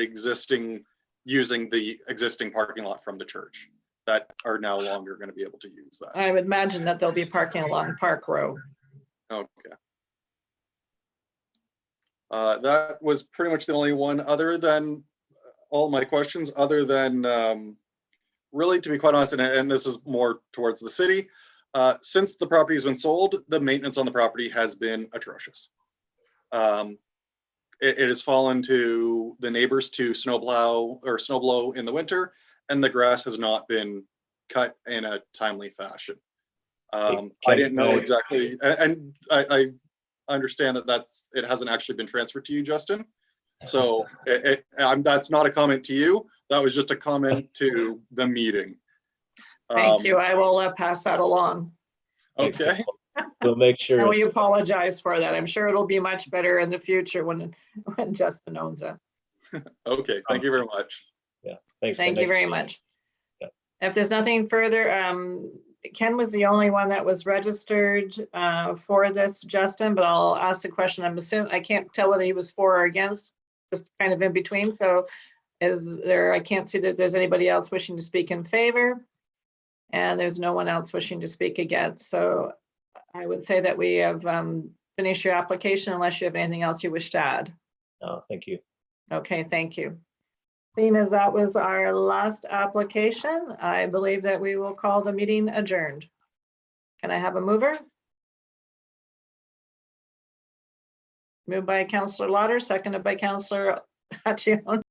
using the existing parking lot from the church that are no longer going to be able to use that. I would imagine that they'll be parking along Park Row. Okay. That was pretty much the only one, other than all my questions, other than really, to be quite honest, and this is more towards the city, since the property has been sold, the maintenance on the property has been atrocious. It has fallen to the neighbors to snowblow in the winter, and the grass has not been cut in a timely fashion. I didn't know exactly, and I understand that it hasn't actually been transferred to you, Justin. So that's not a comment to you. That was just a comment to the meeting. Thank you. I will pass that along. Okay. We'll make sure. And we apologize for that. I'm sure it'll be much better in the future when Justin owns it. Okay, thank you very much. Yeah, thanks. Thank you very much. Yeah. If there's nothing further, Ken was the only one that was registered for this, Justin, but I'll ask the question. I'm assuming, I can't tell whether he was for or against, just kind of in between. So I can't see that there's anybody else wishing to speak in favor, and there's no one else wishing to speak against. So I would say that we have finished your application unless you have anything else you wish to add. No, thank you. Okay, thank you. Seeing as that was our last application, I believe that we will call the meeting adjourned. Can I have a mover? Moved by Councillor Lauder, seconded by Councillor Hatchion.